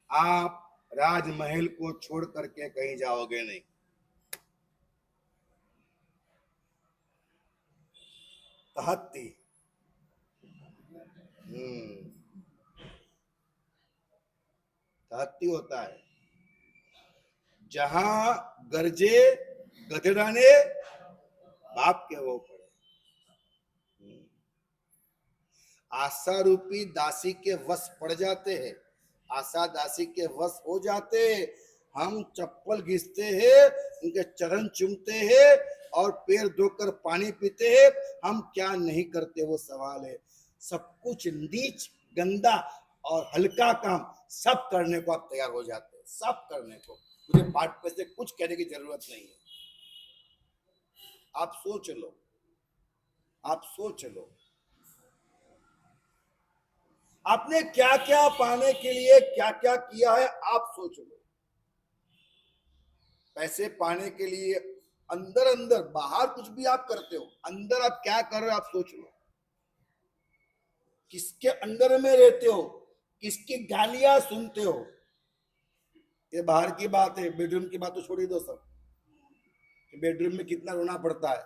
आप राजमहल को छोड़ करके कहीं जाओगे नहीं। तहत्ती। तहत्ती होता है, जहां गरजे गधेड़ाने बाप के वो पड़े। आशा रूपी दासी के वश पड़ जाते हैं, आशा दासी के वश हो जाते हैं। हम चप्पल घिसते हैं, उनके चरण चूमते हैं और पैर धोकर पानी पीते हैं। हम क्या नहीं करते वो सवाल है। सब कुछ नीच, गंदा और हल्का काम सब करने को आप तैयार हो जाते हैं, सब करने को। मुझे बात पे से कुछ कहने की जरूरत नहीं है। आप सोच लो, आप सोच लो, आपने क्या क्या पाने के लिए क्या क्या किया है, आप सोच लो। पैसे पाने के लिए अंदर अंदर, बाहर कुछ भी आप करते हो, अंदर आप क्या कर रहे हो आप सोच लो। किसके अंडर में रहते हो, किसकी गालियां सुनते हो। ये बाहर की बात है, बेडरूम की बात तो छोड़ ही दो सब। बेडरूम में कितना रोना पड़ता है,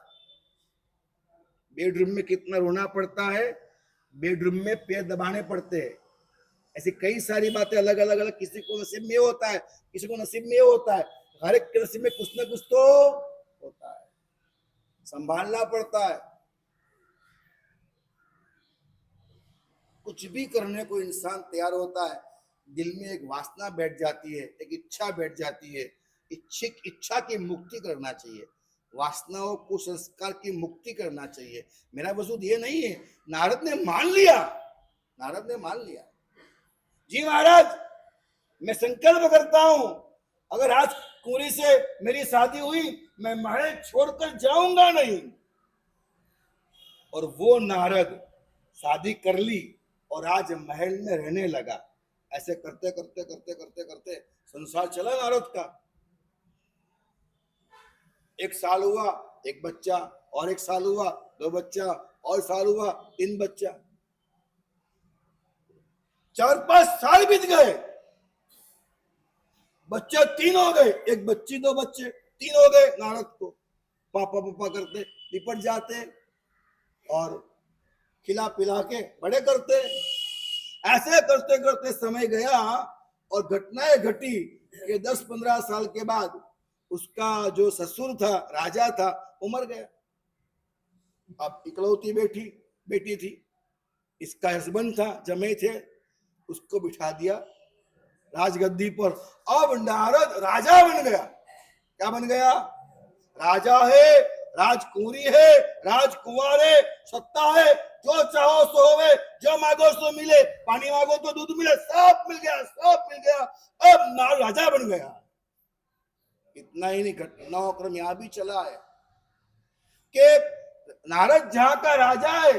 बेडरूम में कितना रोना पड़ता है, बेडरूम में पैर दबाने पड़ते हैं। ऐसी कई सारी बातें अलग अलग अलग, किसी को नसीब में होता है, किसी को नसीब में होता है। हर एक के नसीब में कुछ ना कुछ तो होता है, संभालना पड़ता है। कुछ भी करने को इंसान तैयार होता है, दिल में एक वासना बैठ जाती है, एक इच्छा बैठ जाती है। इच्छा की मुक्ति करना चाहिए, वासनाओं कुसंस्कार की मुक्ति करना चाहिए। मेरा वजूद ये नहीं है। नारद ने मान लिया, नारद ने मान लिया, जी महाराज मैं संकल्प करता हूं, अगर आज कुंवरी से मेरी शादी हुई, मैं महल छोड़कर जाऊंगा नहीं। और वो नारद शादी कर ली और आज महल में रहने लगा। ऐसे करते करते करते करते करते संसार चला नारद का। 1 साल हुआ, 1 बच्चा, और 1 साल हुआ, 2 बच्चा, और साल हुआ, 3 बच्चा, 4-5 साल बीत गए, बच्चे 3 हो गए, 1 बच्ची 2 बच्चे, 3 हो गए। नारद को पापा पापा करते निपट जाते और खिला पिला के बड़े करते। ऐसे करते करते समय गया और घटनाएं घटी कि 10-15 साल के बाद उसका जो ससुर था, राजा था, वो मर गया। अब इकलौती बेटी थी, इसका हस्बैंड था, जमे थे, उसको बिठा दिया राजगद्दी पर। अब नारद राजा बन गया। क्या बन गया? राजा है, राजकुंवरी है, राजकुमार है, सत्ता है, जो चाहो सो होवे, जो मांगो सो मिले, पानी मांगो तो दूध मिले, सब मिल गया, सब मिल गया। अब नारद राजा बन गया। इतना ही नहीं, घटनाक्रम यहां भी चला है कि नारद जहां का राजा है,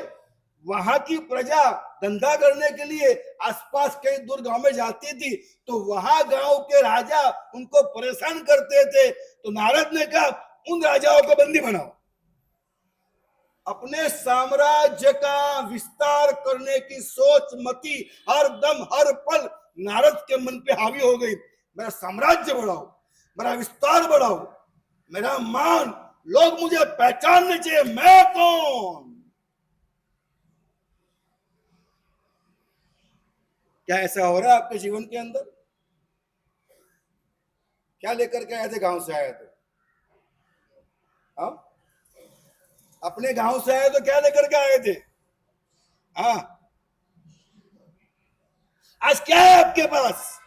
वहां की प्रजा धंधा करने के लिए आसपास कई दूर गांव में जाती थी, तो वहां गांव के राजा उनको परेशान करते थे। तो नारद ने कहा उन राजाओं को बंदी बनाओ। अपने साम्राज्य का विस्तार करने की सोच मती हर दम हर पल नारद के मन पे हावी हो गई। मेरा साम्राज्य बढ़ाओ, मेरा विस्तार बढ़ाओ, मेरा मान, लोग मुझे पहचानने चाहिए, मैं कौन। क्या ऐसा हो रहा है आपके जीवन के अंदर? क्या लेकर के आए थे? गांव से आए थे? हाँ, अपने गांव से आए तो क्या लेकर के आए थे? हाँ, आज क्या है आपके पास?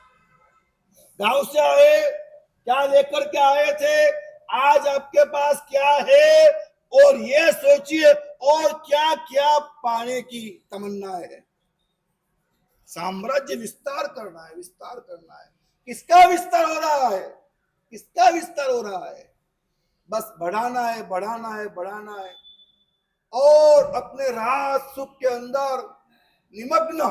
गांव से आए, क्या लेकर के आए थे? आज आपके पास क्या है? और ये सोचिए और क्या क्या पाने की तमन्ना है। साम्राज्य विस्तार करना है, विस्तार करना है। किसका विस्तार हो रहा है? किसका विस्तार हो रहा है? बस बढ़ाना है, बढ़ाना है, बढ़ाना है। और अपने राज सुख के अंदर निमग्न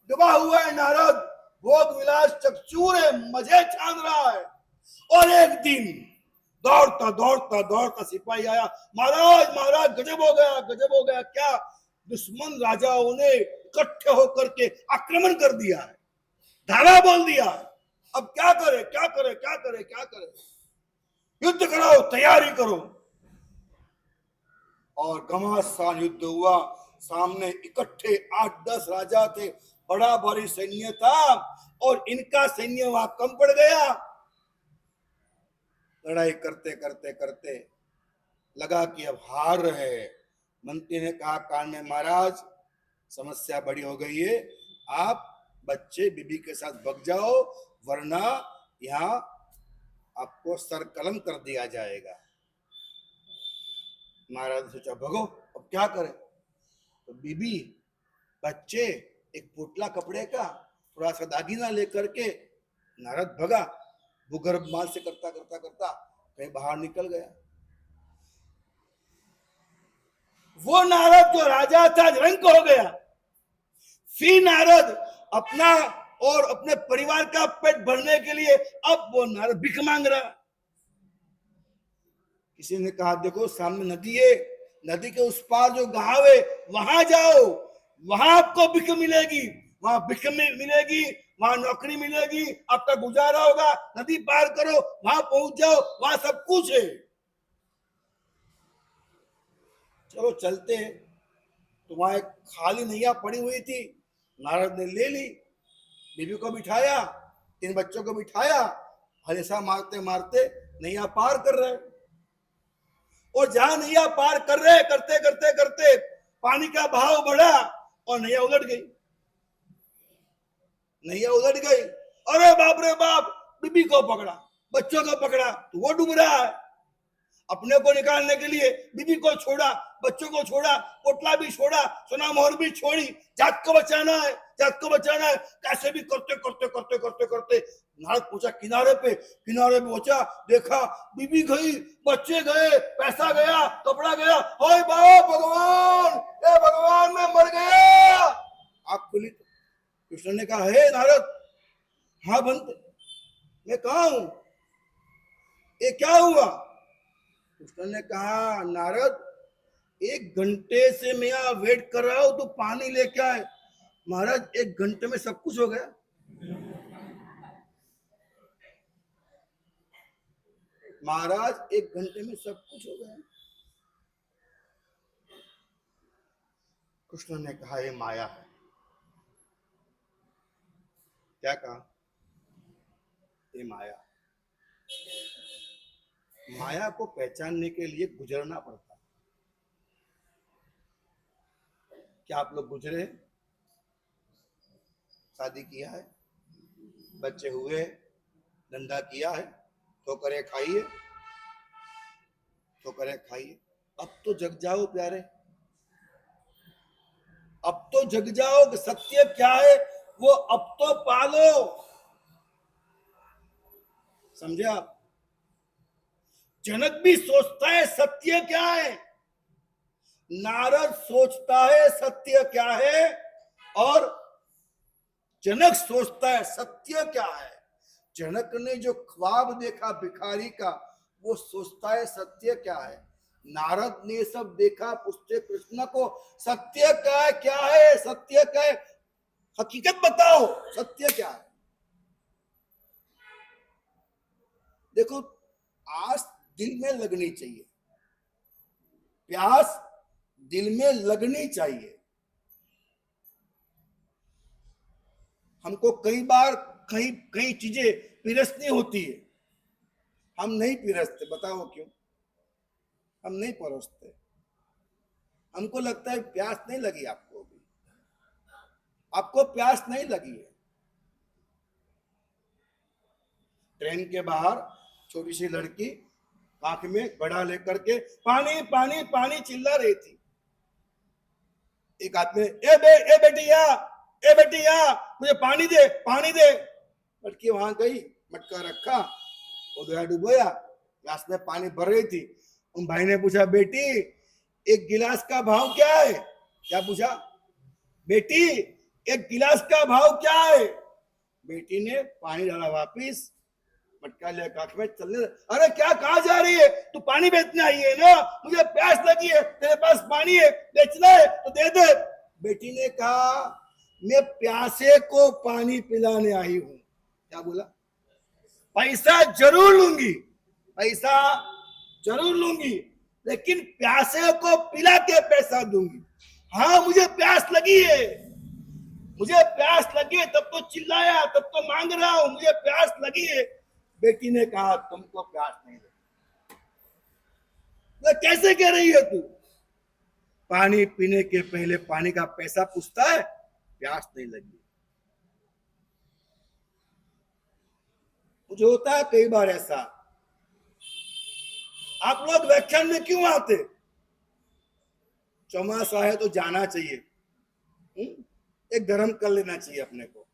डूबा हुआ है नारद, भोग विलास चकचूर है, मजे छान रहा है। और एक दिन दौड़ता दौड़ता दौड़ता सिपाही आया, महाराज महाराज गजब हो गया, गजब हो गया। क्या? दुश्मन राजाओं ने इकट्ठे होकर के आक्रमण कर दिया है। धावा बोल दिया। अब क्या करे, क्या करे, क्या करे, क्या करे? युद्ध कराओ, तैयारी करो। और घमासान युद्ध हुआ। सामने इकट्ठे 8-10 राजा थे, बड़ा भारी सैन्य था, और इनका सैन्य वहां कम पड़ गया। लड़ाई करते करते करते लगा कि अब हार रहे। मंत्री ने कहा, कान में महाराज, समस्या बड़ी हो गई है, आप बच्चे बीबी के साथ भग जाओ, वरना यहाँ आपको सर कलम कर दिया जाएगा। महाराज ने सोचा, भगो, अब क्या करें? तो बीबी, बच्चे, एक पुतला कपड़े का, थोड़ा सा दागीना लेकर के नारद भगा। भूगर्भ माल से करता करता करता कहीं बाहर निकल गया। वो नारद जो राजा था रंक हो गया। फिर नारद अपना और अपने परिवार का पेट भरने के लिए अब वो नारद भिख मांग रहा। किसी ने कहा, देखो सामने नदी है, नदी के उस पार जो गांव है वहां जाओ, वहां आपको भिख मिलेगी, वहां भिख मिलेगी, वहां नौकरी मिलेगी, आपका गुजारा होगा। नदी पार करो, वहां पहुंच जाओ, वहां सब कुछ है। चलो चलते हैं। तो वहां एक खाली नैया पड़ी हुई थी, नारद ने ले ली, बीबी को बिठाया, 3 बच्चों को बिठाया, हलेसा मारते मारते नैया पार कर रहे। और जहां नैया पार कर रहे, करते करते करते पानी का बहाव बढ़ा और नैया उलट गई। नैया उलट गई, अरे बाप रे बाप, बीबी को पकड़ा, बच्चों को पकड़ा, तो वो डूब रहा है। अपने को निकालने के लिए बीबी को छोड़ा, बच्चों को छोड़ा, पोटला भी छोड़ा, सोना मोहर भी छोड़ी, जात को बचाना है, जात को बचाना है। कैसे भी करते करते करते करते करते नारद पहुंचा किनारे पे पहुंचा, देखा बीबी गई, बच्चे गए, पैसा गया, कपड़ा गया। हाय बाप भगवान, ए भगवान, मैं मर गया। आंख खुली तो कृष्ण ने कहा, हे नारद, हाँ बनते, मैं कहा हूं, ये क्या हुआ? कृष्ण ने कहा, नारद, 1 घंटे से मैं यहाँ वेट कर रहा हूं, तो पानी लेके आए। महाराज, 1 घंटे में सब कुछ हो गया। महाराज, 1 घंटे में सब कुछ हो गया। कृष्ण ने कहा, ये माया है। क्या कहा? ये माया। माया को पहचानने के लिए गुजरना पड़ता है। क्या आप लोग गुजरे? शादी किया है, बच्चे हुए, धंधा किया है, ठोकरे खाइए, ठोकरे खाइए। अब तो जग जाओ प्यारे, अब तो जग जाओ कि सत्य क्या है वो अब तो पालो। समझे आप? जनक भी सोचता है सत्य क्या है, नारद सोचता है सत्य क्या है, और जनक सोचता है सत्य क्या है। जनक ने जो ख्वाब देखा भिखारी का, वो सोचता है सत्य क्या है। नारद ने सब देखा, पूछते कृष्ण को, सत्य क्या है, सत्य क्या है, हकीकत बताओ, सत्य क्या है। देखो, आस दिल में लगनी चाहिए, प्यास दिल में लगनी चाहिए। हमको कई बार कई कई चीजें पिरसनी होती है, हम नहीं पिरसते। बताओ क्यों? हम नहीं परोसते। हमको लगता है प्यास नहीं लगी आपको भी, आपको प्यास नहीं लगी है। ट्रेन के बाहर छोटी सी लड़की आंख में गड़ा लेकर के पानी पानी पानी चिल्ला रही थी। एक आदमी, ए बेटी या, ए बेटी या, मुझे पानी दे, पानी दे। लड़की वहां गई, मटका रखा, वो गया डुबोया, ग्लास में पानी भर रही थी। उन भाई ने पूछा, बेटी 1 गिलास का भाव क्या है? क्या पूछा? बेटी 1 गिलास का भाव क्या है? बेटी ने पानी डाला वापिस, मटका लेकर आंख में चलने। अरे क्या, कहा जा रही है? तू पानी बेचने आई है ना, मुझे प्यास लगी है, तेरे पास पानी है, बेचना है तो दे दे। बेटी ने कहा, मैं प्यासे को पानी पिलाने आई हूं। क्या बोला? पैसा जरूर लूंगी, पैसा जरूर लूंगी, लेकिन प्यासे को पिला के पैसा दूंगी। हाँ मुझे प्यास लगी है, मुझे प्यास लगी है, तब तो चिल्लाया, तब तो मांग रहा हूं, मुझे प्यास लगी है। बेटी ने कहा तुमको प्यास नहीं लगी। तो कैसे कह रही है तू? पानी पीने के पहले पानी का पैसा पूछता है, प्यास नहीं लगी। मुझे होता है कई बार ऐसा। आप लोग व्याख्यान में क्यों आते? चौमासा है तो जाना चाहिए, एक धर्म कर लेना चाहिए अपने को,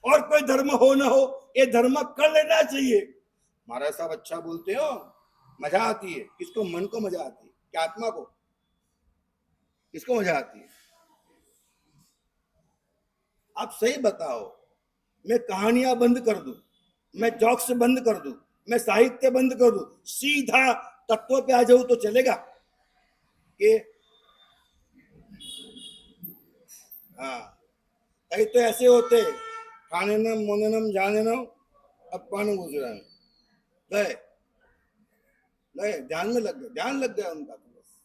और कोई धर्म हो ना हो ये धर्म कर लेना चाहिए। महाराज साहब अच्छा बोलते हो, मजा आती है। किसको? मन को मजा आती है क्या? आत्मा को? किसको मजा आती है? आप सही बताओ, मैं कहानियां बंद कर दूं, मैं जोक्स बंद कर दूं, मैं साहित्य बंद कर दूं, सीधा तत्व पे आ जाऊं तो चलेगा? कि हाँ, कई तो ऐसे होते, खाने नम मोने नम जाने नम अपन गुजरा गए गए, ध्यान में लग गए, ध्यान लग गया उनका। तो बस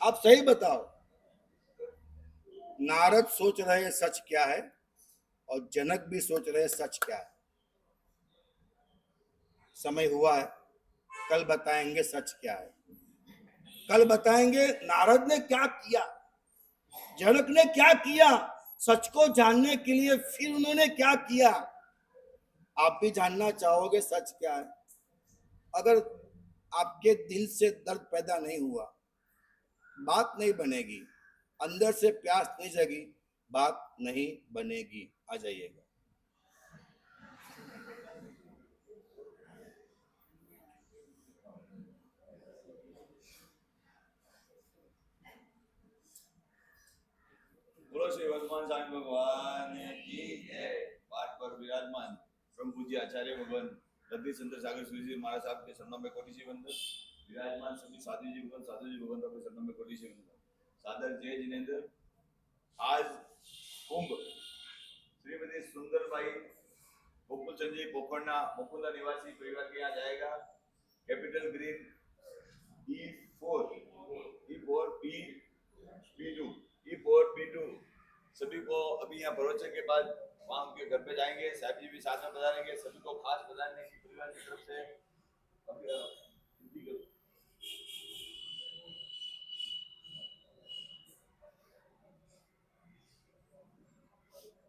आप सही बताओ, नारद सोच रहे सच क्या है और जनक भी सोच रहे सच क्या है। समय हुआ है, कल बताएंगे सच क्या है। कल बताएंगे नारद ने क्या किया, जनक ने क्या किया, सच को जानने के लिए फिर उन्होंने क्या किया। आप भी जानना चाहोगे सच क्या है? अगर आपके दिल से दर्द पैदा नहीं हुआ, बात नहीं बनेगी। अंदर से प्यास नहीं जगी, बात नहीं बनेगी। आ जाइएगा। बोलो श्री भगवान स्वामी भगवान की जय। पाठ पर विराजमान परम पूज्य आचार्य भगवान रद्दी संत सागर सूर्य महाराज साहब के शरणों में कोटि से वंदन। विराजमान सभी साधु जी भगवान के शरणों में कोटि से वंदन। सादर जय जिनेन्द्र। आज कुंभ श्रीमती सुंदरबाई गोकुल चंद जी पोखरना मुकुंदा निवासी परिवार के यहाँ जाएगा। कैपिटल ग्रीन E4 P2 सभी को अभी यहाँ भरोसे के बाद वहाँ उनके घर पे जाएंगे। साहब जी भी साथ में बजाएंगे। सभी को खास बजाने की परिवार की तरफ से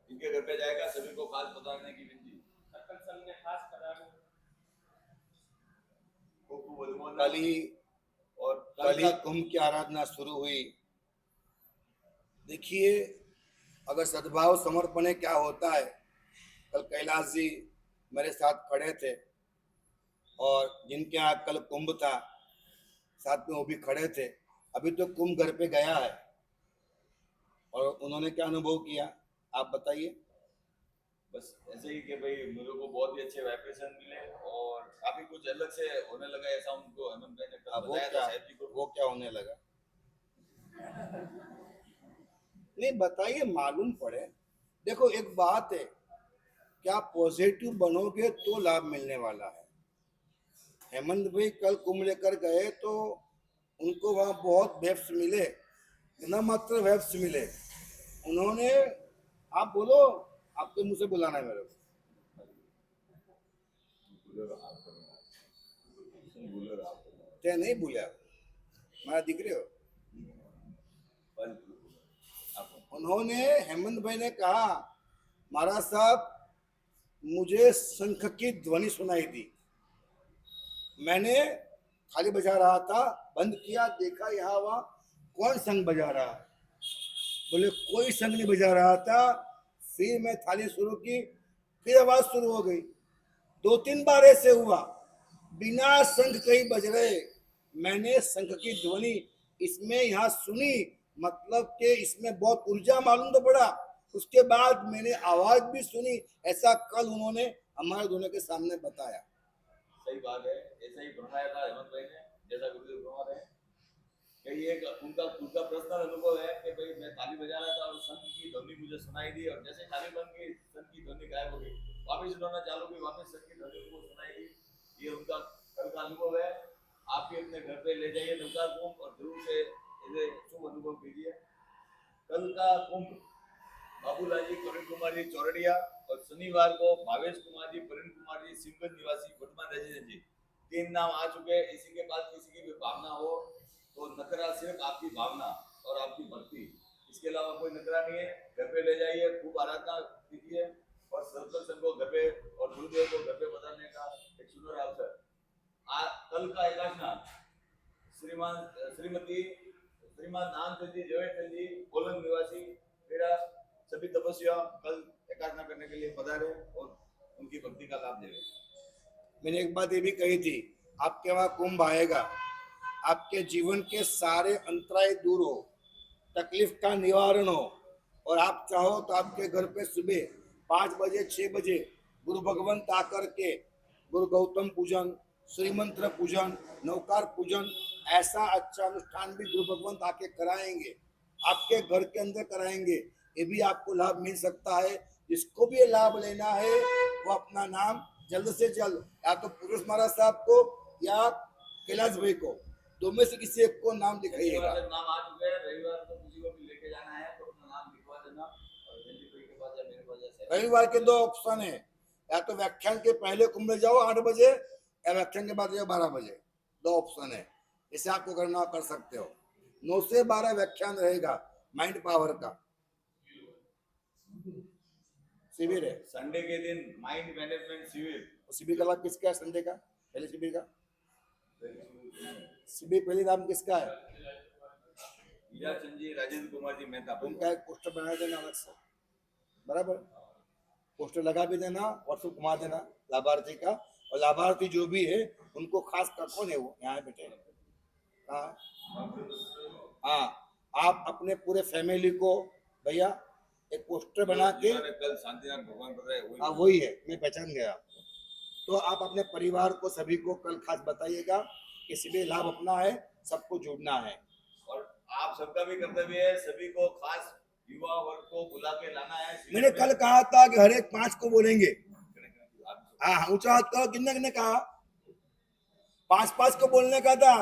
इनके घर पे जाएगा। सभी को खास बजाने की विनती। कल ही कुंभ की आराधना शुरू हुई। देखिए, अगर सद्भाव समर्पण क्या होता है। कल कैलाश जी मेरे साथ खड़े थे और जिनके यहाँ कल कुंभ था साथ में वो भी खड़े थे। अभी तो कुंभ घर पे गया है और उन्होंने क्या अनुभव किया आप बताइए। बस ऐसे ही कि भाई मेरे को बहुत ही अच्छे वाइब्रेशन मिले और काफी कुछ अलग से होने लगा ऐसा उनको हेमंत भाई ने बताया था साहब जी को। वो क्या होने लगा? नहीं बताइए, मालूम पड़े। देखो एक बात है, क्या पॉजिटिव बनोगे तो लाभ मिलने वाला है। हेमंत भाई कल कुंभ लेकर गए तो उनको वहां बहुत वेब्स मिले, न मात्र वेब्स मिले, उन्होंने, आप बोलो, आपके मुंह से बुलाना है मेरे को। ते नहीं भूलिया, मैं दिख रहे हो। उन्होंने, हेमंत भाई ने कहा महाराज साहब मुझे शंख की ध्वनि सुनाई दी। मैंने थाली बजा रहा था, बंद किया, देखा यहाँ वहां कौन संग बजा रहा है। बोले कोई संग नहीं बजा रहा था। फिर मैं थाली शुरू की, फिर आवाज शुरू हो गई। 2-3 बार ऐसे हुआ, बिना शंख कहीं बज रहे मैंने शंख की ध्वनि इसमें यहाँ सुनी। मतलब कि इसमें बहुत ऊर्जा मालूम तो पड़ा। उसके बाद मैंने आवाज भी सुनी। ऐसा कल उन्होंने हमारे दोनों के सामने बताया। सही बात है, ऐसा ही बनाया था हेमंत भाई ने जैसा गुरुदेव बना रहे हैं। कि एक उनका उनका पर्सनल अनुभव है कि भाई मैं ताली बजा रहा था और संघ की ध्वनि मुझे सुनाई दी और जैसे ताली बंद की संघ की ध्वनि गायब हो गई, वापस उन्होंने चालू की, वापस संघ की ध्वनि उनको सुनाई दी। ये उनका कल का अनुभव है। आप भी अपने घर पे ले जाइए नौकार कुंभ और जरूर से इसे शुभ अनुभव कीजिए। कल का कुंभ बाबूलाल जी प्रवीण कुमार जी चौरड़िया और शनिवार को भावेश कुमार जी प्रवीण कुमार जी सिंगल निवासी वर्तमान रेजिडेंट जी, 3 नाम आ चुके हैं। इसी के बाद किसी की भी भावना हो तो नकरा सिर्फ आपकी भावना और आपकी भक्ति, इसके अलावा कोई नकरा नहीं है। घर पे ले जाइए, खूब आराधना कीजिए और सरपंच को घर पे और गुरुदेव को घर पे बताने का एक सुंदर अवसर। कल का एकादशनाथ श्रीमान नामचंद जी जवेचंद जी कोलम निवासी मेरा सभी तपस्या कल एकादना करने के लिए पधारे और उनकी भक्ति का लाभ ले। मैंने एक बात ये भी कही थी, आपके वहां कुंभ आएगा, आपके जीवन के सारे अंतराय दूर हो, तकलीफ का निवारण हो और आप चाहो तो आपके घर पे सुबह 5 बजे 6 बजे गुरु भगवंत आकर के गुरु गौतम पूजन, श्रीमंत्र पूजन, नौकार पूजन, ऐसा अच्छा अनुष्ठान भी गुरु भगवंत आके कराएंगे, आपके घर के अंदर कराएंगे। ये भी आपको लाभ मिल सकता है। जिसको भी ये लाभ लेना है वो अपना नाम जल्द से जल्द या तो पुरुष महाराज साहब को या कैलाश भाई को, दो में से किसी एक को नाम लिखाइएगा। नाम आ चुके हैं, रविवार को किसी को भी लेके जाना है तो अपना नाम लिखवा देना और जल्दी भाई के पास या मेरे पास या रविवार के 2 ऑप्शन है, या तो व्याख्यान के पहले कुंभ में जाओ 8 बजे या व्याख्यान के बाद जाओ 12 बजे, 2 ऑप्शन है। इसे आपको करना कर सकते हो। 9 से 12 व्याख्यान रहेगा माइंड पावर का शिविर है। संडे के दिन माइंड मैनेजमेंट शिविर। शिविर का लाभ किसका है? संडे का पहले शिविर का शिविर पहले नाम किसका है? हीराचंद जी राजेंद्र कुमार जी मेहता। उनका एक पोस्टर बना देना अलग से, बराबर पोस्टर लगा भी देना, व्हाट्सएप घुमा देना लाभार्थी का, और लाभार्थी जो भी है उनको खास कर कौन है वो यहाँ बैठे, हाँ आप अपने पूरे फैमिली को भैया एक पोस्टर बना के, कल शांतिनाथ भगवान बताए हाँ वही है, मैं पहचान गया। तो आप अपने परिवार को सभी को कल खास बताइएगा कि इसलिए लाभ अपना है, सबको जुड़ना है। और आप सबका भी कर्तव्य है सभी को खास युवा वर्ग को बुला के लाना है। मैंने कल कहा था कि हर एक 5 को बोलेंगे, हाँ ऊंचा हाथ करो, किन्ने कहा 5-5 को बोलने का था।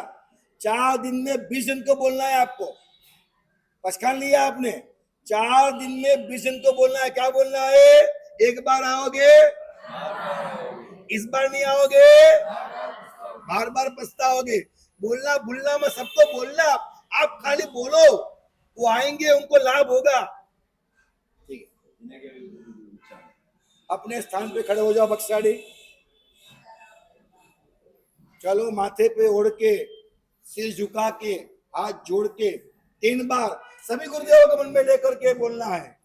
4 दिन में 20 जन को बोलना है आपको, पछान लिया आपने। 4 दिन में 20 जन को बोलना है। क्या बोलना है? एक बार आओगे, इस बार नहीं आओगे, बार बार पछताओगे। बोलना भूलना मैं सबको बोलना, आप खाली बोलो, वो आएंगे, उनको लाभ होगा। ठीक है, अपने स्थान पे खड़े हो जाओ बक्साड़ी, चलो माथे पे ओढ़ के, सिर झुका के, हाथ जोड़ के 3 बार सभी गुरुदेवों को मन में लेकर के बोलना है।